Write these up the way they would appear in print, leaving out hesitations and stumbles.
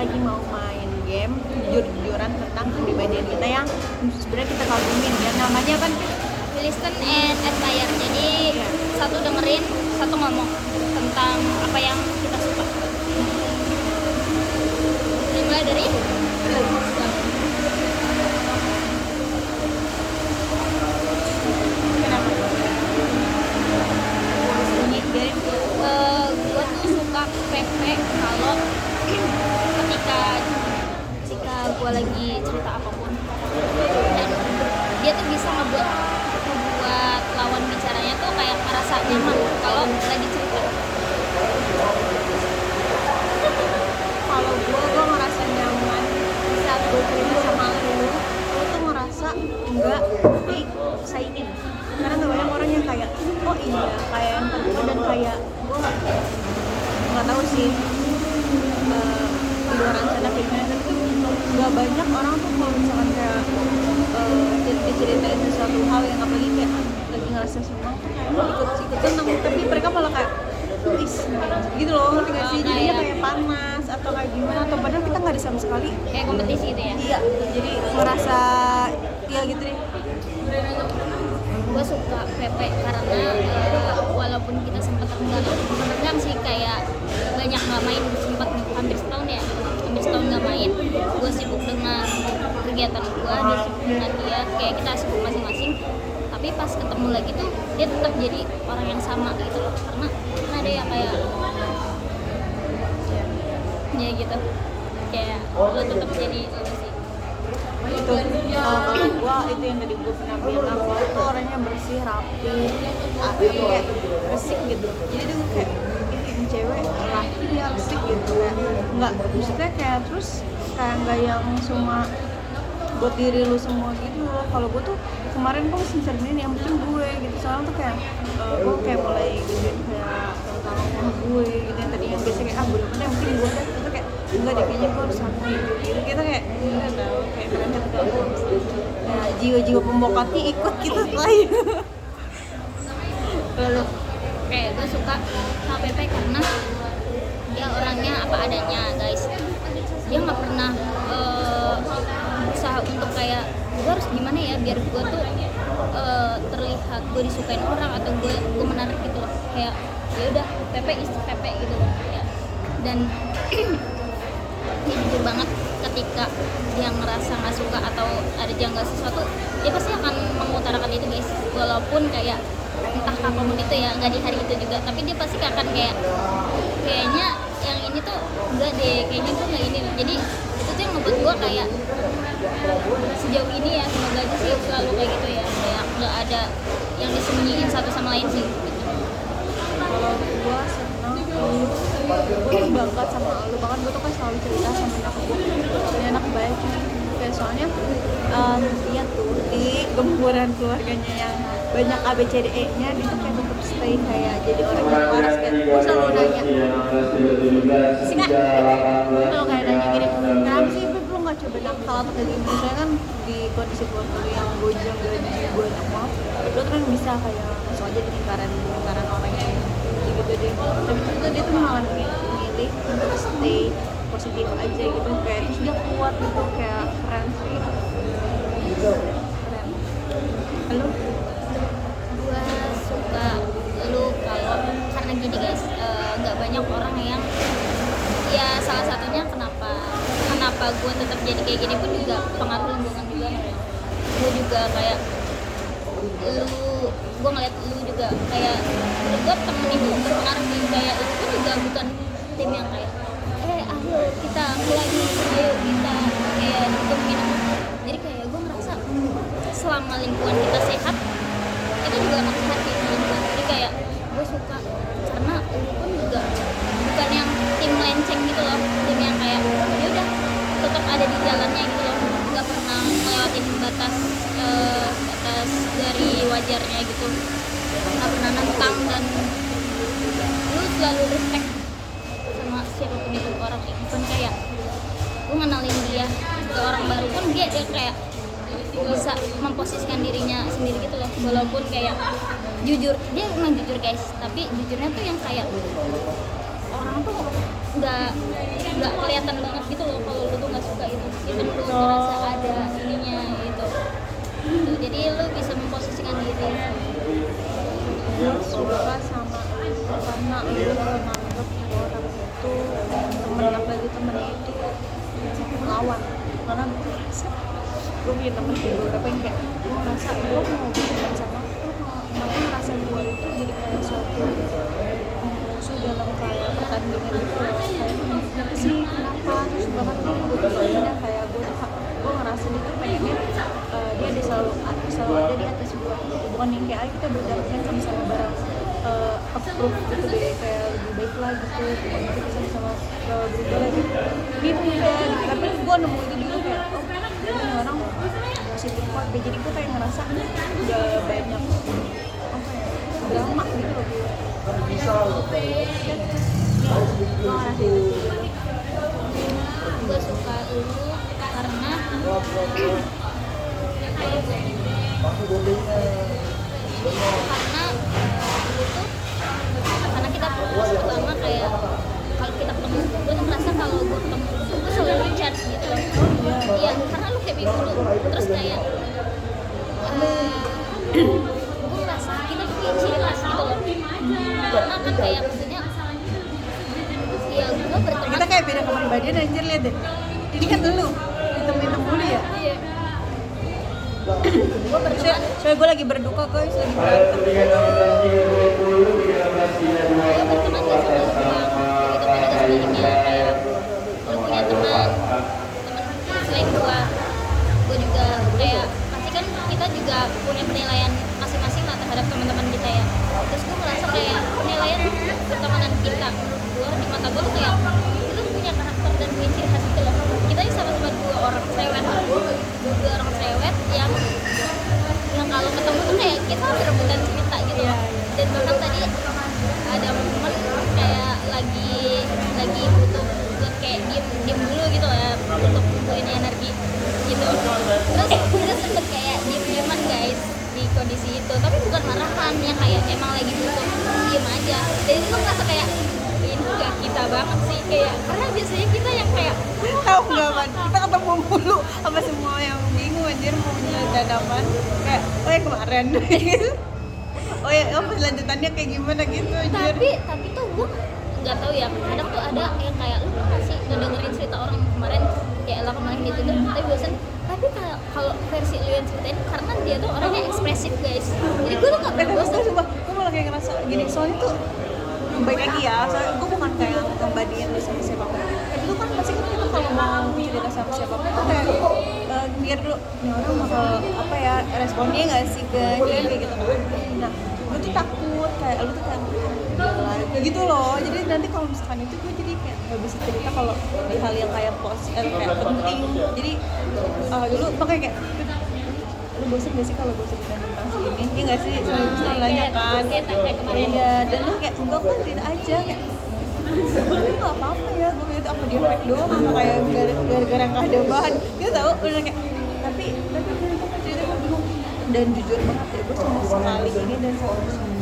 lagi mau main game jujur-jujuran tentang kepribadian kita yang sebenarnya kita kagumin ya, namanya kan Listen and admire. Jadi satu dengerin, satu ngomong tentang apa yang kita suka. Dimulai dari gue tuh suka Pepe kalau ketika gue lagi cerita apapun dan dia tuh bisa ngebuat lawan bicaranya tuh kayak merasa nyaman kalau lagi cerita. kalau gue ngerasa nyaman di saat gue cerita sama lu tuh ngerasa enggak disaingin, karena gak banyak orang yang kayak oh iya kayak yang terbuka dan kayak gue nggak tahu sih di luar sana kayak gimana, tapi nggak banyak orang tuh kalau misalkan kayak diceritain sesuatu hal yang apalagi kayak lagi ngerasa senang tuh kayak ikut senang, tapi mereka malah kayak gitu loh, ngerti gak sih? Jadinya kayak panas atau kayak gimana, atau padahal kita nggak ada sama sekali Kayak kompetisi gitu ya. iya, jadi merasa ya gitu deh. Gue suka Pepe karena walaupun kita sempat renggang sih, kayak banyak nggak main, sempat hampir setahun nggak main. Gue sibuk dengan kegiatan gue, dia sibuk dengan dia, kayak kita sibuk masing-masing. Tapi pas ketemu lagi tuh dia tetap jadi orang yang sama gitu loh, karena ada yang kayak ya gitu, kayak lo tetap jadi lo sih. Itu kalau gua itu yang tadi gua pernah bilang, gua tuh orangnya bersih, rapi, kayak resik gitu. Jadi tuh kayak ini cewek rapi dia resik gitu, kayak nggak, maksudnya kayak terus kayak nggak yang cuma buat diri lu semua gitu loh. Kalau gua tuh kemarin gua sincerin yang penting gue gitu, soalnya tuh kayak gua kayak mulai gitu kayak tentang gue gitu, yang tadi yang biasa kayak bodo amat yang penting gue deh, itu kayak enggak deh, kayaknya gue harus rapi gitu, kita kayak nggak tahu kayak berangkat ke ya, jiwa-jiwa pembokati ikut kita lain. Lalu kayak gue suka sama Pepe karena dia orangnya apa adanya guys, dia nggak pernah berusaha untuk kayak gue harus gimana ya biar gue tuh terlihat gue disukain orang atau gue menarik gitu loh, kayak ya udah Pepe is Pepe gitu loh ya. Dan dia jujur banget ketika dia ngerasa nggak suka atau ada janggal sesuatu, dia pasti akan mengutarakan itu guys, walaupun kayak entah apapun itu ya, nggak di hari itu juga, tapi dia pasti akan kayak kayaknya yang ini tuh enggak deh, kayaknya tuh nggak ini. Jadi itu tuh yang ngebuat gue kayak sejauh ini ya, semoga aja sih selalu kayak gitu ya, kayak nggak ada yang disembunyiin satu sama lain sih gitu. Kalau gue seneng, gue banget sama lu banget, gue tuh kan selalu cerita sama nyokap gue, ini anak baik nih, kayak soalnya dia tuh di gempuran keluarganya yang banyak ABCDE nya, dia tuh kayak tetap stay kayak jadi orang yang waras kan. Gue selalu nanya sih kak, kalau kayak nanya gini, kenapa sih Beb lu gak coba nakal atau kayak gini, misalnya kan di kondisi keluarga lu yang gojang gaji banyak banget, lu kan bisa kayak masuk aja di lingkaran orang yang gitu deh, tapi ternyata dia tuh malah milih untuk stay positif aja gitu, kayak terus dia kuat gitu, kayak keren sih, keren. Halo? Gue suka lu kalau karena gini guys, nggak banyak orang yang ya, salah satunya kenapa gue tetap jadi kayak gini pun juga pengaruh lingkungan juga. Gue juga kayak gue ngeliat lu juga kayak menurut gue temen itu berpengaruh sih, kayak itu pun juga bukan tim yang kayak ayo kita lagi, ayo kita kayak minum. Jadi kayak gue merasa selama lingkungan kita sehat, kita juga akan sehat di lingkungan. Jadi kayak gue suka karena lu pun juga bukan yang tim lenceng gitu loh, tim yang kayak ya udah tetap ada di jalannya gitu loh, nggak pernah ngelewatin batas dari wajarnya gitu, nggak pernah nentang, dan lu selalu respect sama siapapun itu orang. Bukan kayak gue ngenalin dia ke orang baru pun dia kayak bisa memposisikan dirinya sendiri gitu loh, walaupun kayak jujur, dia memang jujur guys, tapi jujurnya tuh yang kayak orang tuh nggak nggak kelihatan banget gitu loh kalau lu tuh nggak suka itu lu ngerasa ada ininya gitu. Jadi lu bisa memposisikan diri. Gue suka sama lu karena lu menganggap orang itu temen, apalagi temennya itu lawan. Karena gue ngerasa gue punya temen di beberapa yang kayak gue ngerasa gue mau berteman sama lu, emang ngerasa gue itu jadi kayak suatu musuh dalam kayak pertandingan gitu loh. Kayak kenapa sih, kenapa, terus bahkan gue tuh kayak gue ngerasa dia tuh pengennya dia ada selalu ada di atas gue, bukan yang kayak kita berjalan sama-sama bareng approve gitu deh, kayak lebih baik lah gitu, bukan kita sama-sama berubah lagi gitu ya. Tapi gue nemu itu dulu kayak ini orang positif kok, jadi gue kayak ngerasa udah banyak drama gitu loh gue. Gue suka lu karena karena kita pertama kayak kalau kita ketemu, gue tuh merasa kalau gue ketemu gue selalu ngechat gitu. Iya, karena lu kayak dulu terus kayak gue merasa kita tuh punya ciri khas gitu loh. Karena kan kayak maksudnya ya gue berteman, kita kayak beda kepribadian anjir, lihat deh, ini kan dulu hitam-hitam dulu ya. iya. Gue berteman, soalnya gue lagi berduka guys, lagi berantem. gue berteman gak sama gue, begitu juga sebaliknya kayak lu punya teman selain gue juga kayak pasti kan kita juga punya penilaian masing-masing lah terhadap teman-teman kita ya. Terus gue merasa kayak penilaian pertemanan kita menurut gue di mata gue tuh kayak itu punya karakter dan punya ciri khas gitu loh. Kita ini sama-sama dua orang cerewet yang kalau ketemu tuh kayak kita rebutan cerita gitu loh. Dan bahkan tadi ada momen kayak lagi butuh buat kayak diem dulu gitu ya untuk ngumpulin energi gitu. Terus sempet kayak diem-dieman guys di kondisi itu, tapi bukan marahan, yang kayak emang lagi butuh diem aja. Dan itu ngerasa kayak ini gak kita banget sih, kayak karena biasanya kita yang kayak Tahu nggak man, kita ketemu mulu sama semua yang bingung anjir mau nyeledan apaan, kayak oh ya kemarin oh ya lanjutannya kayak gimana gitu anjir. tapi tuh gue nggak tahu ya, kadang tuh ada yang kayak lu pernah sih ngedengerin cerita orang kemarin kayak lah kemarin gitu tapi bosan. Tapi kalau versi lu yang ceritain karena dia tuh orangnya ekspresif guys, jadi gue tuh nggak pernah bosan. Gue malah kayak ngerasa gini, soalnya tuh baik lagi ya, soalnya gue bukan kayak ngebandingin lu sama siapapun. Itu kan pasti kan kita kalau mau cerita sama siapapun tuh kayak biar dulu nih orang bakal apa ya responnya nggak sih ke kayak gitu kan. Nah gue tuh takut kayak lu tuh kayak kayak gitu loh, jadi nanti kalau misalkan itu gue jadi kayak nggak bisa cerita kalau di hal yang kayak kayak penting. Jadi dulu makanya kayak lu bosan gak sih kalau gue cerita tentang si ini? Iya gak sih? Soalnya nanya kan kayak kemarin ya, dan lu kayak enggak kok cerita aja kayak tapi gak apa-apa ya, gue kayak itu apa dia fake doang apa kayak gara-gara gak ada bahan gitu tau, udah kayak tapi gue cerita gue bingung. Dan jujur banget ya, gue sama sekali ini dan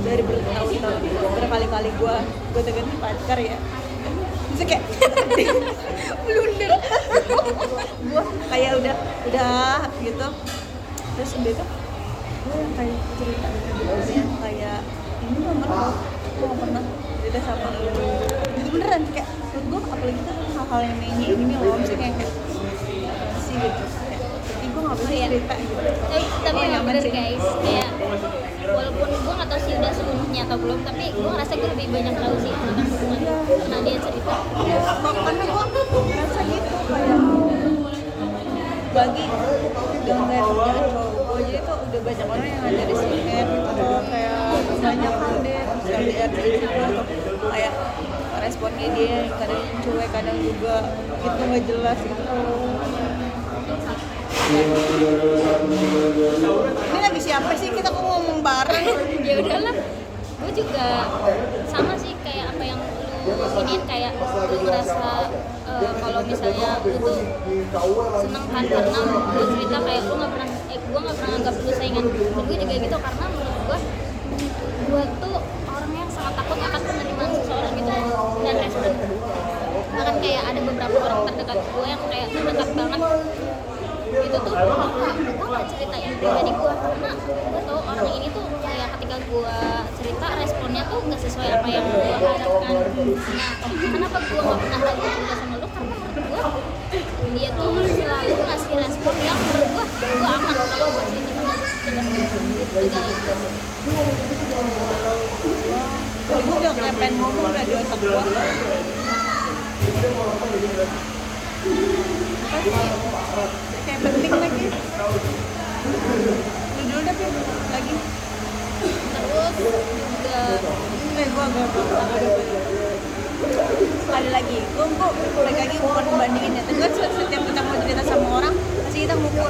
dari bertahun-tahun berkali-kali gue deketin pacar ya bisa kayak blunder gue kayak udah gitu. Terus udah tuh gue yang kayak cerita yang kayak ini gue pernah cerita sama lu itu beneran kayak menurut gue apalagi tuh hal-hal yang ini loh, misalnya kayak sih gitu kayak jadi gue gak bisa cerita gitu. Tapi emang bener guys, kayak walaupun gue gak tau sih udah sepenuhnya atau belum, tapi gue ngerasa gue lebih banyak tahu sih tentang hubungan karena dia cerita. Karena gue ngerasa gitu kayak bagi dengan cowok gue, jadi tuh udah banyak orang yang ada di sini gitu kayak banyak hal deh, terus LDR juga atau kayak responnya dia kadang cuek kadang juga gitu nggak jelas gitu. Ini lagi siapa sih, kita kok ngomong bareng? Ya udahlah, gue juga sama sih kayak apa yang lu ingin, kayak lu ngerasa kalau misalnya lu tuh seneng kan karena lu cerita kayak lu nggak pernah gue nggak pernah anggap lu saingan. Dan gue juga gitu karena menurut gue tuh orang yang sangat takut akan penerimaan seseorang gitu dan respon. ada beberapa orang terdekat gue yang kayak dekat banget, itu tuh gue nggak ceritain pribadi gue karena gue tau orang ini tuh kayak ketika gue cerita responnya tuh nggak sesuai apa yang gue harapkan. Nah, kenapa gue nggak pernah lagi cerita sama lu, karena menurut gue dia tuh selalu ngasih respon yang menurut gue aman kalau gue cerita sama dia. Kalau gue udah kayak pengen ngomong udah di otak gue. Kayak penting lagi. Lu dulu deh Pip, lagi. Terus juga Gue ada lagi. Gue balik lagi bukan membandingin ya. Tapi kan setiap kita mau cerita sama orang, pasti kita ngukur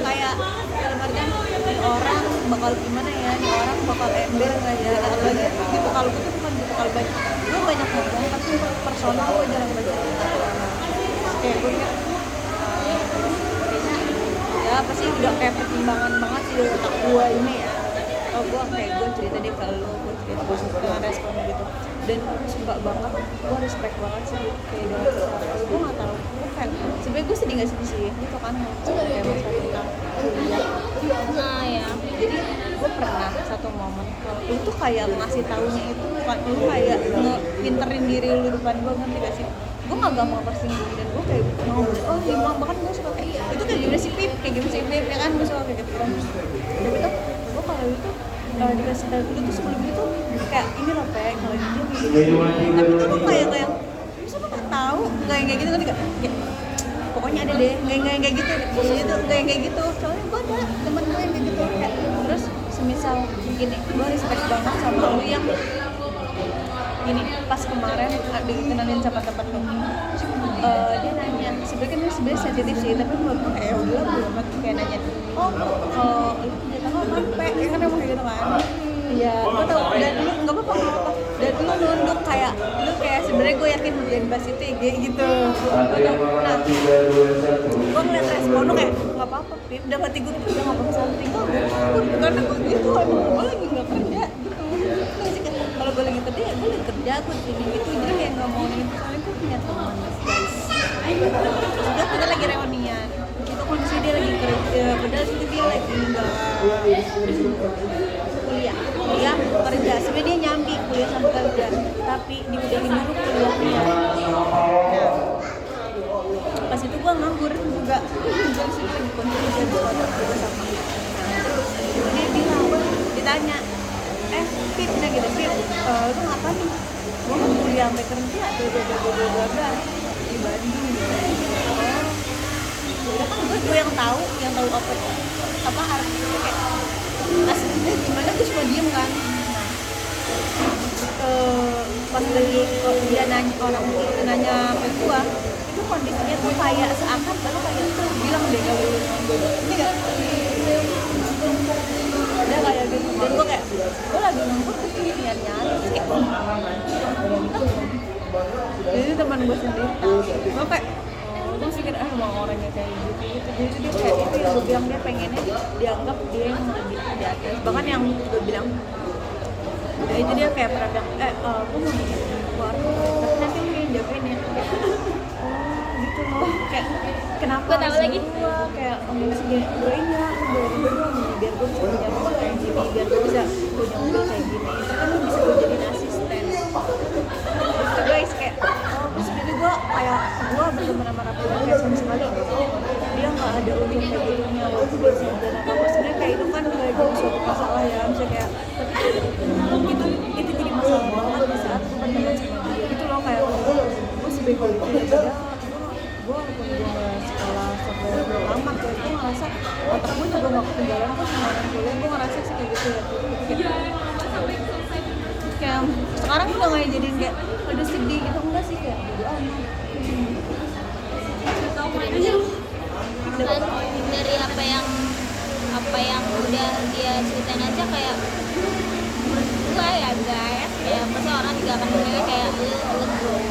kayak dalam artian nih orang bakal gimana ya, nih orang bakal ember nggak ya, atau lagi gitu. Kalau gue tuh bukan gitu, kalau gue banyak ngomong tapi personal gue jarang baca. Kayak gue kayaknya ya pasti udah kayak pertimbangan banget sih dari otak gue ini ya. Oh gue kayak gue cerita deh ke lo, gue cerita dengan respon gitu, dan suka banget, gue respect banget sih kayak dari kalau gue nggak tahu, gue kayak sebenarnya gue sedih nggak sedih sih gitu kan kayak masalah tentang kuliah. nah ya Jadi gue pernah satu momen lu tuh kayak ngasih taunya itu bukan lu kayak ngepinterin diri lu depan gue, ngerti gak sih? Gue gak gampang tersinggung dan gue kayak mau bahkan gue suka kayak itu kayak gimana sih Pip, kayak gimana sih Pip ya kan, gue suka kayak gitu kan. Tapi tuh gue kalau itu dikasih tahu itu tuh sebelum itu kayak ini loh Pek, kalau dia gitu. Tapi tuh gue kayak bisa lo nggak tahu nggak yang kayak gitu kan, kayak pokoknya ada deh nggak yang kayak gitu, maksudnya tuh nggak yang kayak gitu. Soalnya gue ada temen gue yang kayak gitu kayak, terus semisal gini, gue respect banget sama lu yang gini, pas kemarin dikenalin sama temen lu, dia nanya, sebenarnya sensitif sih, tapi menurut gue kayak udah belum kayak nanya, oh kalau lu ternyata lo sampai, ya kan emang kayak gitu kan. Iya, gue tau, dan lu nggak apa-apa, dan lu nunduk kayak, lu kayak sebenarnya gue yakin bagian bahas itu ya gitu. Nah, gue ngeliat respon lu kayak nggak apa-apa Pip, udah mati gue udah nggak apa-apa something, karena gue gitu, emang gue lagi nggak kerja gitu. Kalau gue lagi kerja, ya gue lagi kerja, gue gini gitu, jadi kayak nggak mau gitu, soalnya gue punya teman guys. Sudah kita lagi reunian, itu kondisi dia lagi kerja, padahal itu dia lagi nggak kuliah kerja, sebenarnya dia nyambi kuliah sama kerja, tapi diudahin dulu kuliahnya. Nah, pas itu gue nganggur juga, dari situ lagi kondisi dia berkontrak juga sama. Nah, terus dia bilang, ditanya, Pip, udah gitu Pip, lu ngapain nih? Gue kan kuliah sampai kerja, bla di Bandung gitu. Ya kan gue yang tahu apa artinya kayak aslinya gimana, gue cuma diem kan. Pas lagi dia nanya, orang itu nanya ke gue, itu kondisinya tuh kayak seakan lalu kayak bilang deh kalau lu nganggur, ini gak? Dia kayak gitu, dan gue kayak gue lagi nganggur terus ini nyari kayak jadi teman gue sendiri, gue kayak gue pikir emang orangnya kayak gitu, jadi dia kayak itu yang gue bilang, dia pengennya dianggap dia yang lebih di atas. Bahkan yang gue bilang ya itu dia kayak pernah bilang, gue mau bikin keluarga tapi nanti lu yang jagain ya, kayak gitu loh, kayak kenapa tahu lagi kayak sih gue ini ya biar gue bisa punya mobil kayak gini, biar gue bisa punya mobil kayak gini, itu kan lu bisa gue jadiin asisten gitu guys. Kayak terus jadi gue kayak gue berteman sama Rafael kayak sama sekali dia nggak ada unik kayak gitunya, walaupun dia sarjana apa sebenarnya kayak itu kan kayak jadi suatu masalah ya, misalnya kayak tapi itu jadi masalah banget di saat gue berteman sama dia gitu loh. Kayak gue sebego itu ya, padahal gue walaupun gue nggak sekolah sampai tamat ya, gue ngerasa otak gue juga nggak ketinggalan kok sama orang kuliah. Gue ngerasa sih kayak gitu ya, kayak sekarang udah nggak jadiin kayak aduh sedih gitu, enggak sih, kayak bodo amat. dan dari apa yang udah dia ceritain aja kayak menurut gue ya guys, kayak pasti orang juga akan menilai kayak lu bro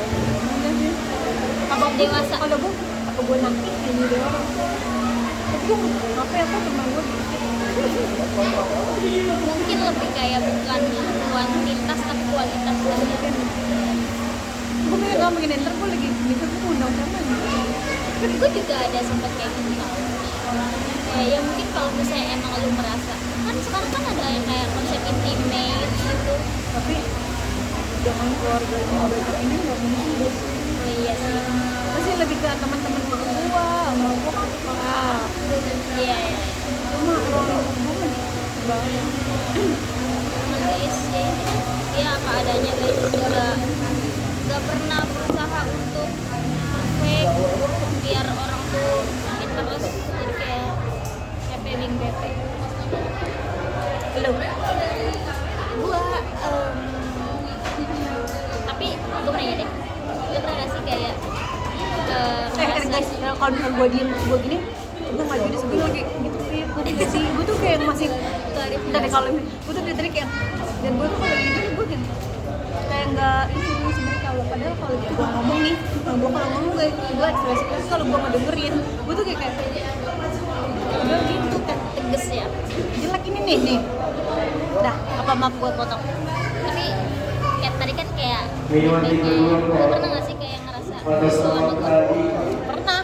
Apa dewasa. Kalau gue apa gue nanti ini deh orang, tapi gue apa ya teman gue mungkin lebih kayak bukan kuantitas tapi kualitas. gue kayak nggak pengen enter, gue lagi mikir gue mau undang siapa nih. Gue juga ada sempat kayak gitu tau. Ya mungkin kalau misalnya emang lu merasa kan sekarang kan ada yang kayak konsep intimate gitu. Tapi dengan keluarganya banyak ini nggak mungkin deh. Oh iya sih. Pasti lebih ke teman-teman gua sama gua kan suka. Iya. Cuma kalau gua mah banget. Guys ya apa adanya guys, nggak pernah berusaha untuk perfect biar orang tuh makin terus jadi kayak bing bete. Lu gua Tapi gue pernah deh, gue pernah gak sih kayak guys, kalau misalnya gua diem gua gini, gua maju di sebelah kayak gitu sih. Gua tuh sih, gua tuh kayak masih dari kalau gua tuh dari kayak dan gua tuh kalau gini gua kayak nggak ini sebenarnya kalau padahal kalau gua ngomong nih, gua kalau ngomong gua ekspresi kalau gua ngedengerin, gua tuh kayak udah gitu kan tegas ya. jelek ini nih dah apa maaf gua potong. Tapi kayak tadi kan kayak feedbacknya, lu pernah gak sih kayak ngerasa kesel sama gue? Pernah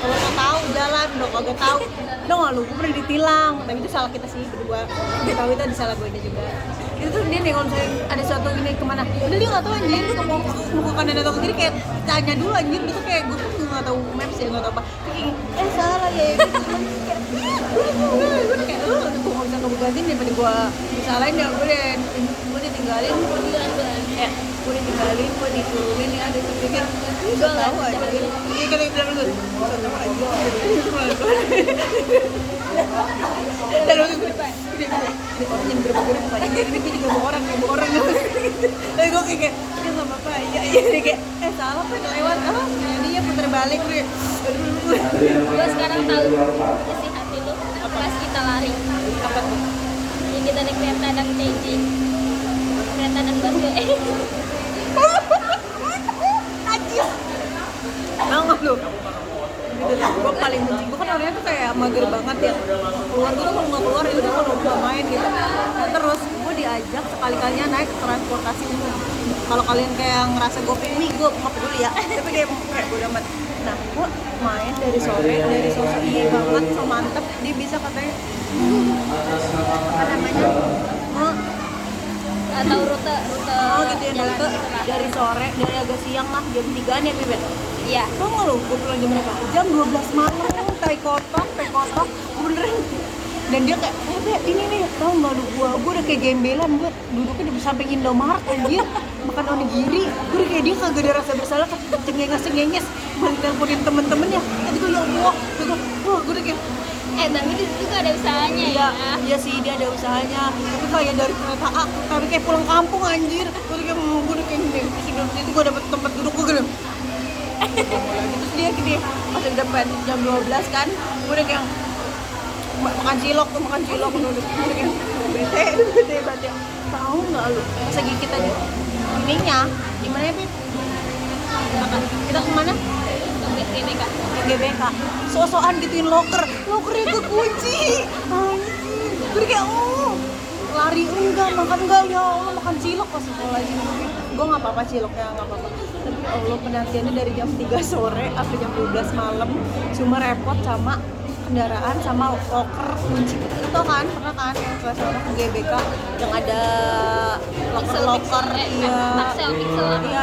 kalau mau tahu jalan udah kagak tahu dong lu gua pernah ditilang tapi itu salah kita sih berdua. Dia tahu itu salah gue juga. Itu tuh dia nih kalau misalnya ada suatu gini kemana udah dia nggak tahu anjir mau ke kanan atau ke kiri kayak tanya dulu anjir gitu kayak gue tuh nggak tahu maps ya nggak tahu apa kayak salah ya gitu gue kayak gue nggak bisa ngebukatin daripada gue disalahin ya gue ditinggalin ya gue ditinggalin gue diturunin ya ada pikir gue tahu aja iya kalau bilang gue tahu aja dan waktu gue orang yang bergerak banyak jadi ini gue juga bawa orang tapi gue kayak ya nggak apa-apa iya dia kayak salah kan lewat jadi ya putar balik gue Gue sekarang tahu isi hati lu pas kita lari. apa tuh Yang kita naik kereta dan CJ, kereta dan busway. Ajis banget lu gitu lah, gue paling benci, gue kan orangnya tuh kayak mager banget ya keluar, gue tuh kalau nggak keluar ya udah kalau nggak main gitu. Nah terus gue diajak sekali-kalinya naik transportasi umum. Kalau kalian kayak ngerasa gue pengen nih, gue nggak peduli ya tapi kayak gue amat. Nah gue main dari sore, dari sosok iya banget, so mantep dia bisa katanya apa namanya Atau rute gitu ya, jalan rute gitu lah. dari sore, dari agak siang lah, jam 3an ya Bibet. Iya. Tau gak lu, gue pulang jam berapa? Jam 12 malam, tai kotok, beneran. Dan dia kayak, Beb, ini nih, tau gak lu, gue udah kayak gembelan, gue duduknya di samping Indomaret anjir, makan onigiri. Gue udah kayak dia kagak ada rasa bersalah, cengenges, balik teleponin temen-temennya. Tadi gue ya Allah, gue udah kayak, Tapi di situ ada usahanya ya. Iya sih dia ada usahanya. Tapi kayak dari kereta A, tapi kayak pulang kampung anjir. Gue udah kayak gini. Itu gue dapet tempat duduk gue gini. Terus dia gini, pas udah depan jam 12 kan, gue udah kayak makan cilok, gue udah kayak bete banget ya. Tahu nggak lu? Pas lagi kita di ininya, di mana ya Pip? Kita kemana? GBK. GBK, so-soan gituin lokernya kekunci anjir, gue kayak lari makan enggak ya Allah, makan cilok pas sekolah aja gue nggak apa-apa ciloknya nggak apa-apa tapi ya Allah penantiannya dari jam 3 sore sampai jam 12 malam cuma repot sama kendaraan sama loker kunci itu kan pernah kan yang kelas orang ke GBK yang ada loker iya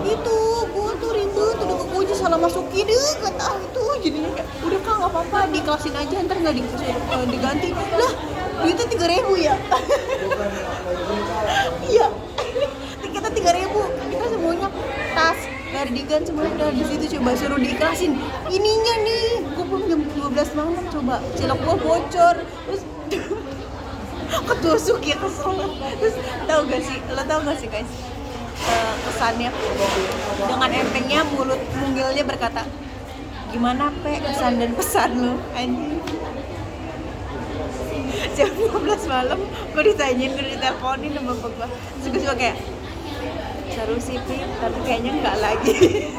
itu gue tuh ribut udah kekunci salah masukin kata itu jadinya kayak udah Kak nggak apa-apa dikelasin aja ntar nggak diganti lah duitnya 3.000 ya iya kita 3.000 kita semuanya tas cardigan semuanya udah di situ coba suruh diiklasin ininya nih gue belum jam 12 malam coba cilok gue bocor terus ketusuk ya kesel terus tau gak sih guys kesannya dengan entengnya mulut mungilnya berkata gimana Pe kesan dan pesan lo anjing jam 12 malam gue ditanyain gue diteleponin sama bapak gue terus gue kayak seru sih Pi tapi kayaknya enggak lagi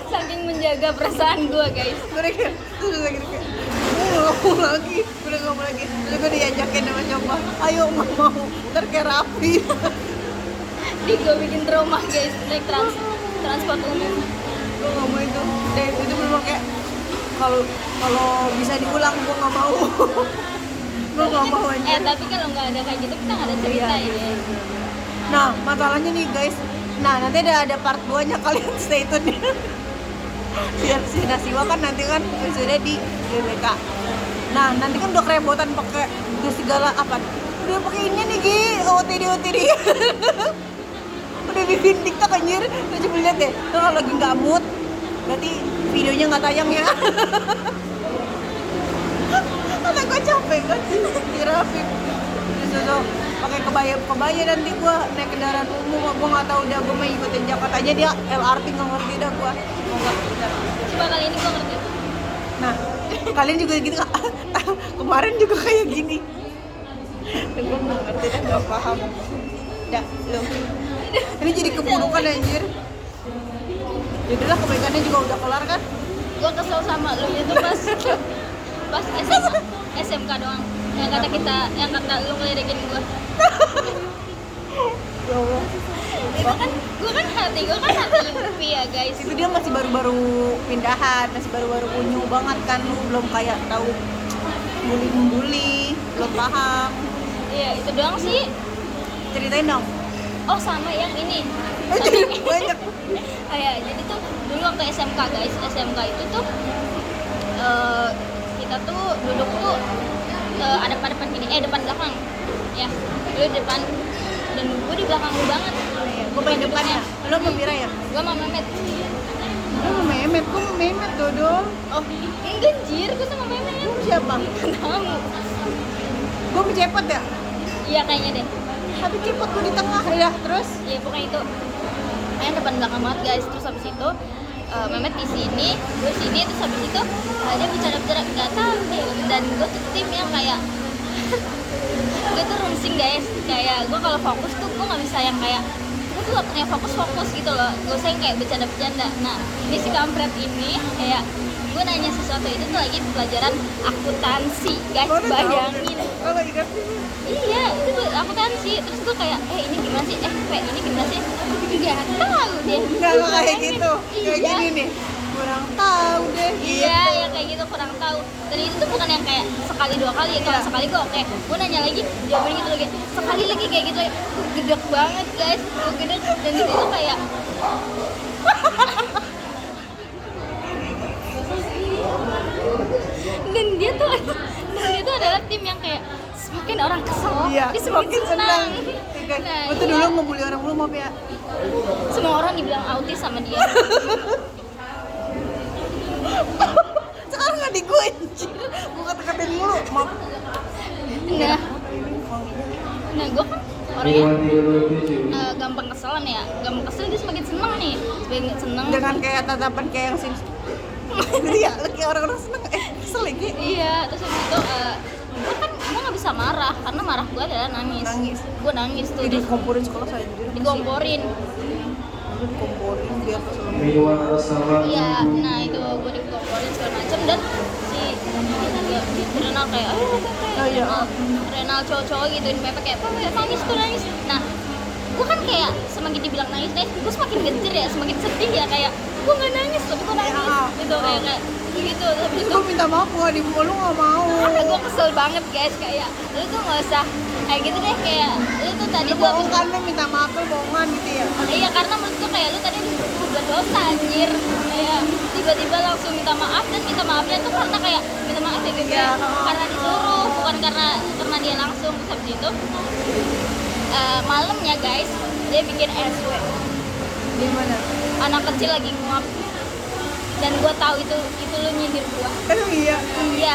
saking menjaga perasaan gue guys. Gue kayak terus lagi kayak gue udah ngomong lagi terus gue diajakin sama coba ayo mau ntar kayak Rapi Jadi gue bikin trauma guys, naik transport umum. Gue nggak mau itu. Itu bener kayak kalau bisa diulang gue nggak mau. Gue nggak mau aja. Tapi kalau nggak ada kayak gitu kita nggak ada cerita ya. Nah masalahnya nih guys, nah nanti ada part 2 nya, kalian stay tune ya. Biar si Nasiwa kan nanti kan sudah di GBK. Nah nanti kan udah kerepotan pakai segala apa? Udah pakai ini nih Gi, OTD. Udah bikin TikTok anjir, lu coba lihat deh. Kalau lagi nggak mood, berarti videonya nggak tayang ya. Karena gue capek kan, dirapin. Terus pakai kebaya nanti gue naik kendaraan umum, gue nggak tahu udah gue mau ikutin Jakarta aja, dia LRT nggak ngerti dah gue. Coba kali ini gue ngerti. Nah, kalian juga gitu Kak. Kemarin juga kayak gini. Gue nggak ngerti dan nggak paham. Dah, belum. Ini jadi keburukan anjir. Jadilah kebaikannya juga udah kelar kan? Gue kesel sama lu itu pas SMK doang. Yang kata lu ngelidikin gue. Ya Allah. Gue kan hati UPI ya guys. Itu dia masih baru-baru pindahan, masih baru-baru unyu banget kan, lu belum kayak tahu bully, belum paham. Iya, itu doang sih. Ceritain dong. Oh, sama yang ini. Banyak. Jadi tuh dulu waktu SMK guys, SMK itu tuh kita tuh duduk tuh ada depan gini, depan belakang. Ya, lu depan dan gue di belakang lu banget. Gue paling depan ya. Lo sama Mira ya? Gue sama Mehmet. Lo sama Mehmet, gue sama Mehmet Dodol. Oh, enggak anjir, gue sama Mehmet. Siapa? Kamu. Gue mau cepet ya? Iya kayaknya deh. Tapi cepet gue di tengah ya, terus? Iya pokoknya itu. Kayak depan belakang banget guys. Terus habis itu Mehmet di sini, gue sini, terus habis itu dia bicara nggak tahu deh. Dan gue tuh tim yang kayak gue tuh rumsing guys. Kayak gue kalau fokus tuh gue nggak bisa yang kayak gue tuh gak punya fokus gitu loh. Gue usah yang kayak bercanda. Nah ini si kampret ini kayak gue nanya sesuatu itu tuh lagi pelajaran akuntansi guys, bayangin. Oh lagi kan? Iya, itu tuh akuntansi. Terus gue kayak, ini gimana sih? Ini gimana sih? Gak tahu deh. Enggak kayak gitu. Kayak Iya. gini nih. Kurang tahu deh. Iya, ya kayak gitu kurang tahu. Dan itu tuh bukan yang kayak sekali dua kali. Kalau Iya. sekali gue oke. Gue nanya lagi, jawabannya gitu lagi. Sekali lagi kayak gitu. Gue gedek banget guys. Gue gedek dan di situ kayak dan dia tuh adalah tim yang kayak semakin orang kesel, Iya, dia semakin senang. Nah, gue tuh dulu mau bully orang dulu, maaf ya. Semua orang dibilang autis sama dia. Sekarang adik gue anjir. Gue kata-katain mulu, maaf. Nah gue kan orangnya gampang keselan ya. Gampang kesel dia semakin senang nih. Semakin senang. Jangan kayak tatapan kayak yang sini. Gitu ya, kayak orang-orang seneng. Kesel lagi. Iya, terus habis itu gue nggak bisa marah karena marah gue adalah nangis. Gue nangis tuh. Jadi komporin sekolah saya anjir. Digomporin. Komporin biar kesel. Iya, nah itu gue digomporin segala macam dan si Renal kayak Oh iya. Renal cowok-cowok gitu di Pepe kayak nangis tuh nangis. Nah gue kan kayak semakin dibilang nangis gue semakin gencer ya, semakin sedih ya, kayak gue nggak nangis tapi gue nangis gitu kayak gitu. Habis itu Gue minta maaf gue di lu nggak mau. karena gue kesel banget guys, kayak lu tuh nggak usah kayak gitu deh, kayak lu tuh tadi Lu tuh bohong kan, lu minta maaf lu bohongan gitu ya. iya karena menurut gue kayak lu tadi udah dosa anjir, kayak tiba-tiba langsung minta maaf dan minta maafnya tuh karena kayak minta maaf ya gitu Iya. karena disuruh bukan karena dia langsung. Terus habis itu malamnya guys dia bikin SW, Di mana? anak kecil lagi nguap dan gue tahu itu lu nyindir gue. Iya. Iya,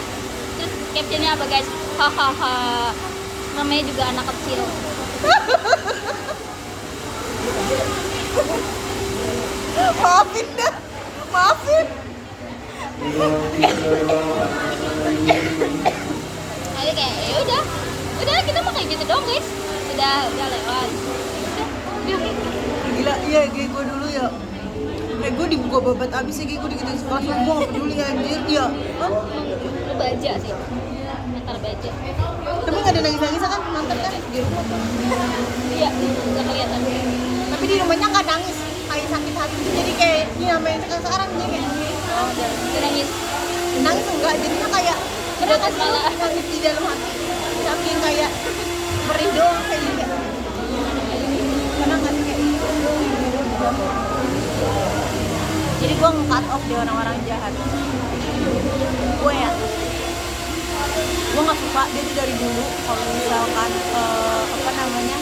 terus captionnya apa guys? Hahaha, namanya juga anak kecil. Maafin dah. Maafin. Jadi kayak ya udah kita mau kayak gitu dong guys. Udah lewat. Udah. Gila, iya kayak gue dulu ya. Kayak gue gue babat abis ya, kayak gue digituin sekolah, gue gak peduli anjir. Iya. Hah? Lu baja sih. Antar baja. Tapi gak ada nangis-nangis kan, mantap kan? Di rumah tuh. Iya, nggak kelihatan. tapi di rumahnya nggak nangis kayak sakit hati, jadi kayak ini namanya sekarang jadi kayak nangis nangis enggak, jadinya kayak Udah kepala. nangis di dalam hati, saking kayak perih doang kayak gitu. Pernah nggak sih kayak gitu? Jadi gue nge-cut off deh orang-orang jahat. Gue ya, gue nggak suka dia tuh dari dulu. Kalau misalkan apa namanya,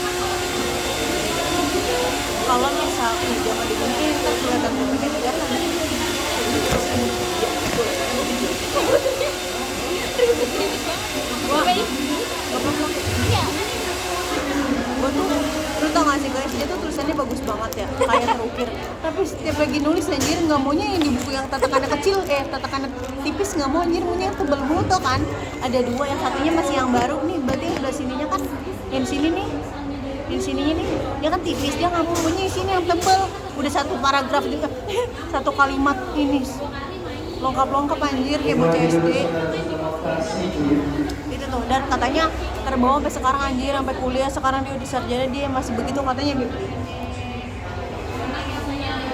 kalau misalnya jangan dibenci, ntar kelihatan pengen jahat. Wah, iya gue tuh, lu tau gak sih guys, dia tuh tulisannya bagus banget ya, kayak terukir. Tapi setiap lagi nulis anjir, nggak maunya yang di buku yang tatakannya kecil, tatakannya tipis, nggak mau anjir, maunya yang tebel mulu tuh kan. Ada dua, yang satunya masih yang baru nih, berarti yang sebelah sininya kan, yang sini nih, yang sininya nih, dia kan tipis, dia nggak mau, maunya yang sini yang tebel. Udah satu paragraf juga, satu kalimat ini, lengkap-lengkap anjir, kayak bocah SD. Itu tuh, dan katanya terbawa sampai sekarang anjir, sampai kuliah sekarang dia udah sarjana, dia masih begitu katanya gitu.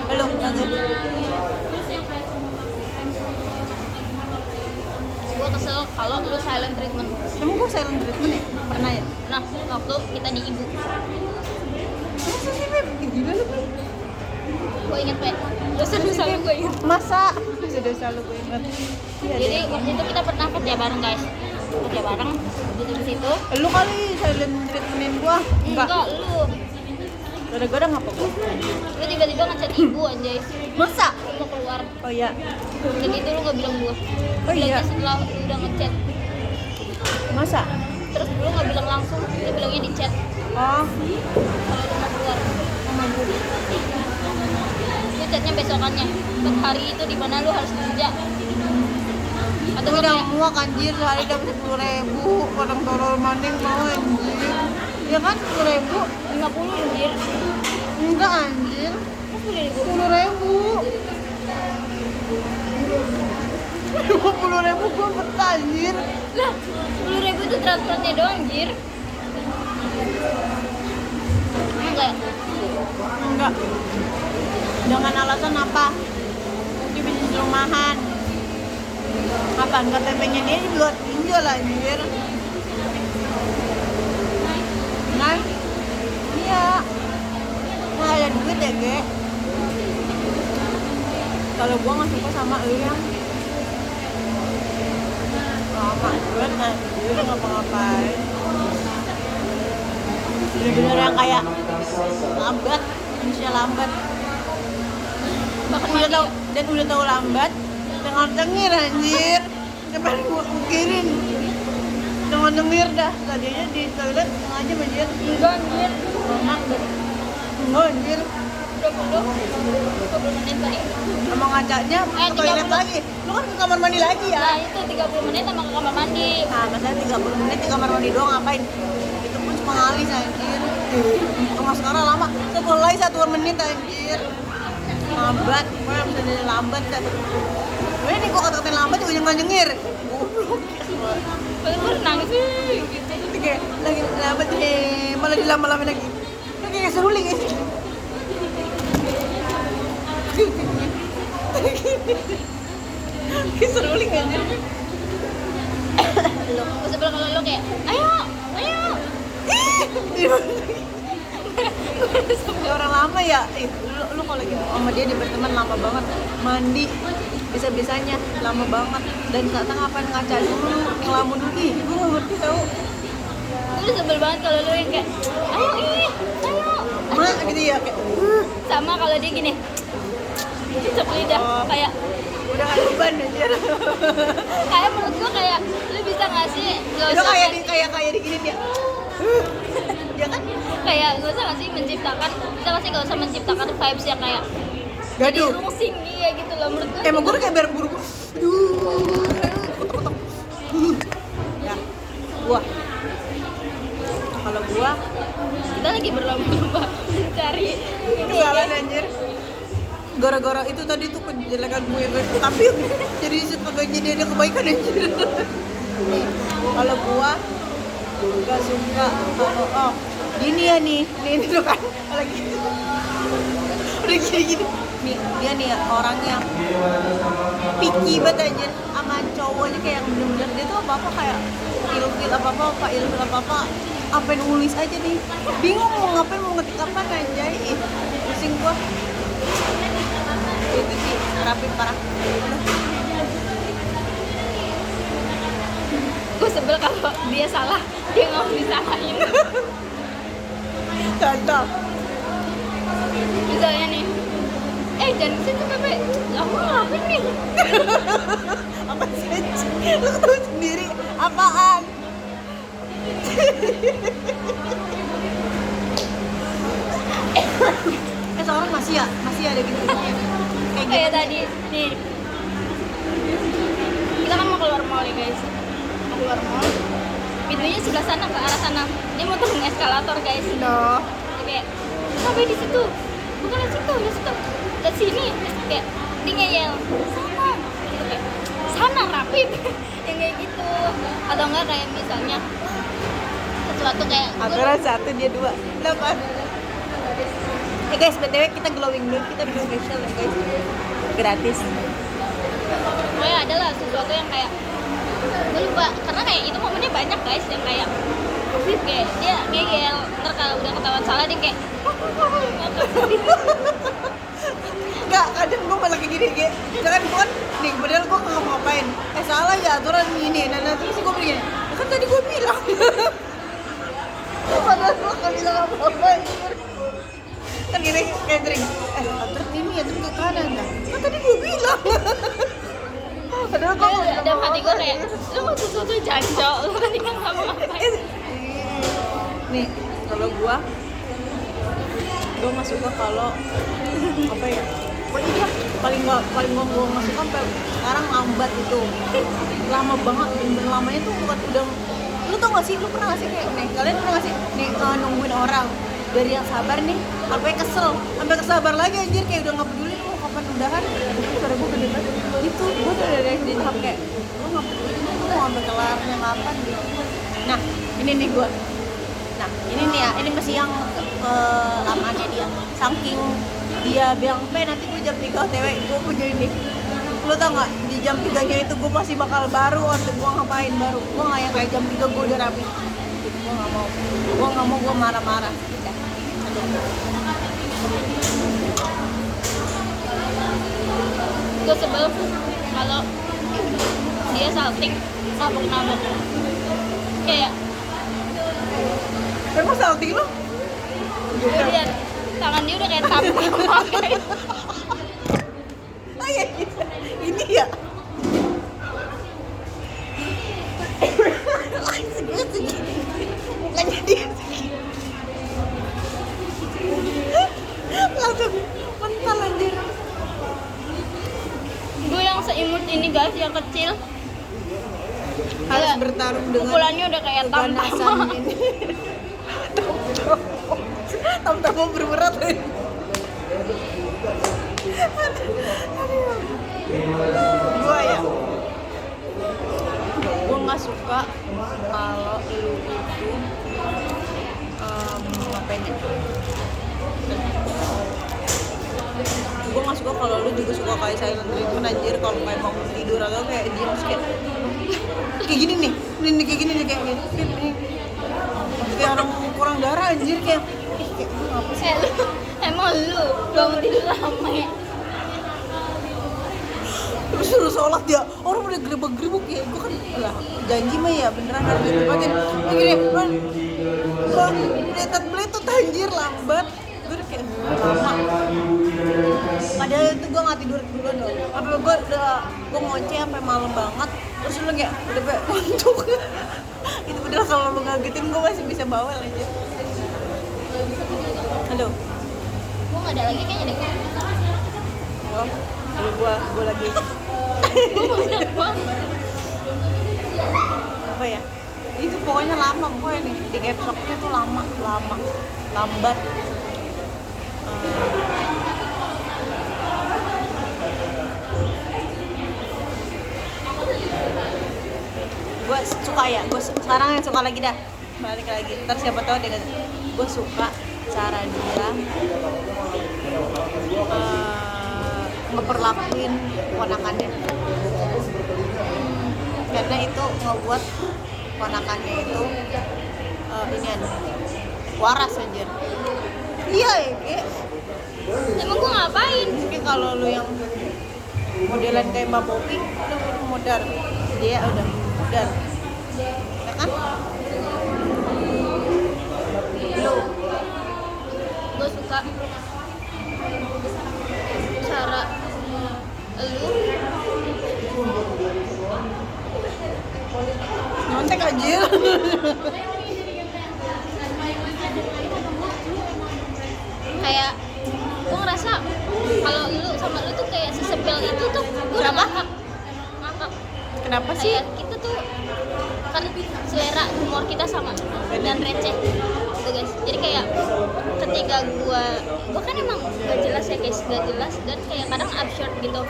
Halo, lagi. gue kesel kalau lu silent treatment. Emang gue silent treatment ya? Pernah ya? Nah waktu kita di ibu Masa sih Beb? Gila lu Beb. gue inget Pe, dosa-dosa lu gue inget. Masa? Dosa lu gue inget. Iya, Jadi waktu itu kita pernah kerja bareng guys, kerja bareng duduk di situ. lu kali silent treatmentin gua? Enggak lu Gara-gara ngapa gua? lu tiba-tiba ngechat ibu anjay, Masa? lu mau keluar Oh iya. dan itu lu nggak bilang gua. Oh iya. Bilangnya setelah lu udah ngechat, Masa? terus lu nggak bilang langsung, lu bilangnya di chat Oh, kalau lu mau keluar. sama gue. Lu chatnya besokannya, untuk hari itu di mana lu harus kerja. Atau Gue nggak udah kayak muak anjir, sehari dapat 10.000, orang tolol maning mau anjir. Ya kan 10.000? 50 anjir. Enggak anjir, Terus udah di 10.000. 50.000 gue betah anjir. lah 10.000 itu transfernya doang anjir. Enggak ya? Enggak. Dengan alasan apa? Dia bisnis rumahan. Apa? Enggak, KTP-nya dia buat pinjol anjir. Nah, iya. Nah, ada duit ya, Ge. Kalau gua nggak suka sama lu yang lama banget anjir, ngapa-ngapain. Bener-bener yang kayak lambat, Indonesia lambat. Bahkan Udah mandi tahu, ya? dan udah tahu lambat, cengir anjir. Depan gua ukirin. Cengir dah, tadinya di toilet setengah jam anjir. Enggak anjir. Enak deh. Enggak anjir. 20 menit tadi. Sama ngacanya ke toilet 30. lagi. Lu kan ke kamar mandi lagi ya? Nah itu 30 menit sama ke kamar mandi. Nah, maksudnya 30 menit di kamar mandi doang ngapain? Itu pun cuma ngalis anjir. Tengah sekarang lama, sekolah 1 menit anjir. Lambat, gue bisa jadi lambat dah. Gue nih gue kata-katain lambat juga jangan nyengir. Lalu gue nangis gitu. Itu kayak lagi lambat malah dilama-lamain lagi. Itu kayak seruling ya. Kayak seruling anjir. Gue sebel kalau lo kayak ayo Ya orang lama ya, lu kalau lagi sama dia berteman lama banget, mandi bisa-bisanya lama banget, dan kata ngapain ngaca dulu, ngelamun dulu, ih gue gak ngerti tau. gue udah sebel banget kalau lo yang kayak ayo Mak gitu ya, kayak sama kalau dia gini cicak lidah Oh. kayak udah gak beban anjir. kayak menurut gue kayak lu bisa nggak sih nggak Itu usah kayak digini dia. Ya kan? kayak nggak usah nggak sih menciptakan kita pasti nggak usah menciptakan vibes yang kayak Gaduh. rusing dia gitu loh menurut gue. Emang gue kayak biar buru-buru. Ya, gua. Kalau gua Kita lagi berlomba-lomba cari ini jualan anjir. Gara-gara itu tadi tuh kejelekan gue, tapi jadi kagak jadi ada kebaikan anjir. Nih, kalau gua gak suka kalau Gini ya nih ini tuh kan lagi udah gini nih dia nih orangnya picky banget aja sama cowoknya kayak yang bener-bener dia tuh apa kayak ilfil apa apa nulis aja nih bingung mau ngapain mau ngetik apa anjay pusing gua itu sih rapi parah. Gue sebel kalau dia salah, dia nggak mau disalahin. Contoh Misalnya nih, jangan ke situ Pepe, aku ngapain nih? apa sih lu tahu sendiri apaan seorang masih ada gitu Kayak tadi nih, kita kan mau keluar mall ya guys, mau keluar mall, pintunya sebelah sana ke arah sana, dia mau turun eskalator guys. no Dia kayak sampai di situ, bukan di situ, di sini, kayak dia ngeyel sana, gitu kayak sana rapid, yang kayak gitu, atau enggak kayak misalnya sesuatu kayak aturan satu dia dua kenapa guys btw kita glowing dulu kita bikin facial ya guys gratis pokoknya ada lah sesuatu yang kayak gue lupa karena kayak itu momennya banyak guys yang kayak dia ngeyel ntar kalau udah ketahuan salah dia kayak enggak kadang gue malah kayak gini kayak jangan gue nih padahal gue nggak mau ngapain salah ya aturan ini nah terus gue begini kan tadi gue bilang padahal gue nggak bilang apa-apa kan gini kayak sering aturan ini ya terus ke kanan kan tadi gue bilang padahal gue nggak bilang dalam hati gue kayak lu mau sesuatu jancok lu tadi kan nggak mau ngapain. Nih kalau gue nggak suka kalau apa ya pokoknya dia paling gue nggak suka sampai sekarang lambat itu lama banget bener lamanya tuh bukan udah lu tau gak sih lu pernah gak sih kayak nih kalian pernah gak sih nih nungguin orang dari yang sabar nih sampai kesel sampai kesabar lagi anjir kayak udah nggak peduli lu kapan udahan suara gue gede banget itu gue udah dari tahap kayak lu nggak peduli lu mau sampai kelarnya kapan gitu nah ini nih gue nah ini nih ya ini masih yang lamanya dia saking dia bilang nanti gue jam 3 OTW gue punya ini lu tau gak di jam 3 nya itu gue masih bakal baru untuk gue ngapain baru gue gak yang kayak jam 3 gue udah rapi gitu, gue gak mau gue marah-marah udah Gue sebel kalau dia salting nabok kayak emang salting lu? gue lihat tangan dia udah kayak tampar kayak oh iya ini ya mukanya dia langsung mental anjir gue yang seimut ini guys yang kecil harus Gila, bertarung dengan pukulannya udah kayak keganasan ini tam-tam berberat gue ya gue nggak suka kalau lu itu ngapain ya gue nggak suka kalau lu juga suka kayak silent treatment anjir kalau kayak mau tidur atau kayak dia kayak gini nih ini kayak gini nih kayak gini kayak orang kurang darah anjir kayak kayak gue ngapa sih emang lu bangun tidur lama ya terus suruh sholat ya orang udah gerebek ya gue kan lah janji mah ya beneran harus ditepatin begini gue beletot anjir lambat gue udah kayak lama padahal itu gue nggak tidur duluan loh apa gue ngoceh sampai malam banget terus lu kayak udah kayak ngantuk itu padahal kalau lu ngagetin gue masih bisa bawel aja halo gue nggak ada lagi kayaknya deh oh kalau gue lagi gue banyak banget apa ya itu pokoknya lama pokoknya nih di episode-nya tuh lama lambat gue suka ya gue sekarang yang suka lagi dah balik lagi ntar siapa tahu dia gue suka cara dia ngeperlakuin ponakannya, karena itu ngebuat ponakannya itu inian waras aja. Iya ya, kayak Emang gue ngapain? mungkin kalau lu yang modelan kayak Mbak Popi, lu modal, dia udah modal, ya kan? Lu Gue suka cara lu nyontek aja. kayak gue ngerasa kalau lu sama lu tuh kayak sesepil itu tuh gue udah Siapa? ngakak. Kenapa sih? Kayak kita tuh kan selera humor kita sama dan receh gitu guys. Jadi kayak ketika gua kan emang gak jelas ya guys, gak jelas dan kayak kadang absurd gitu.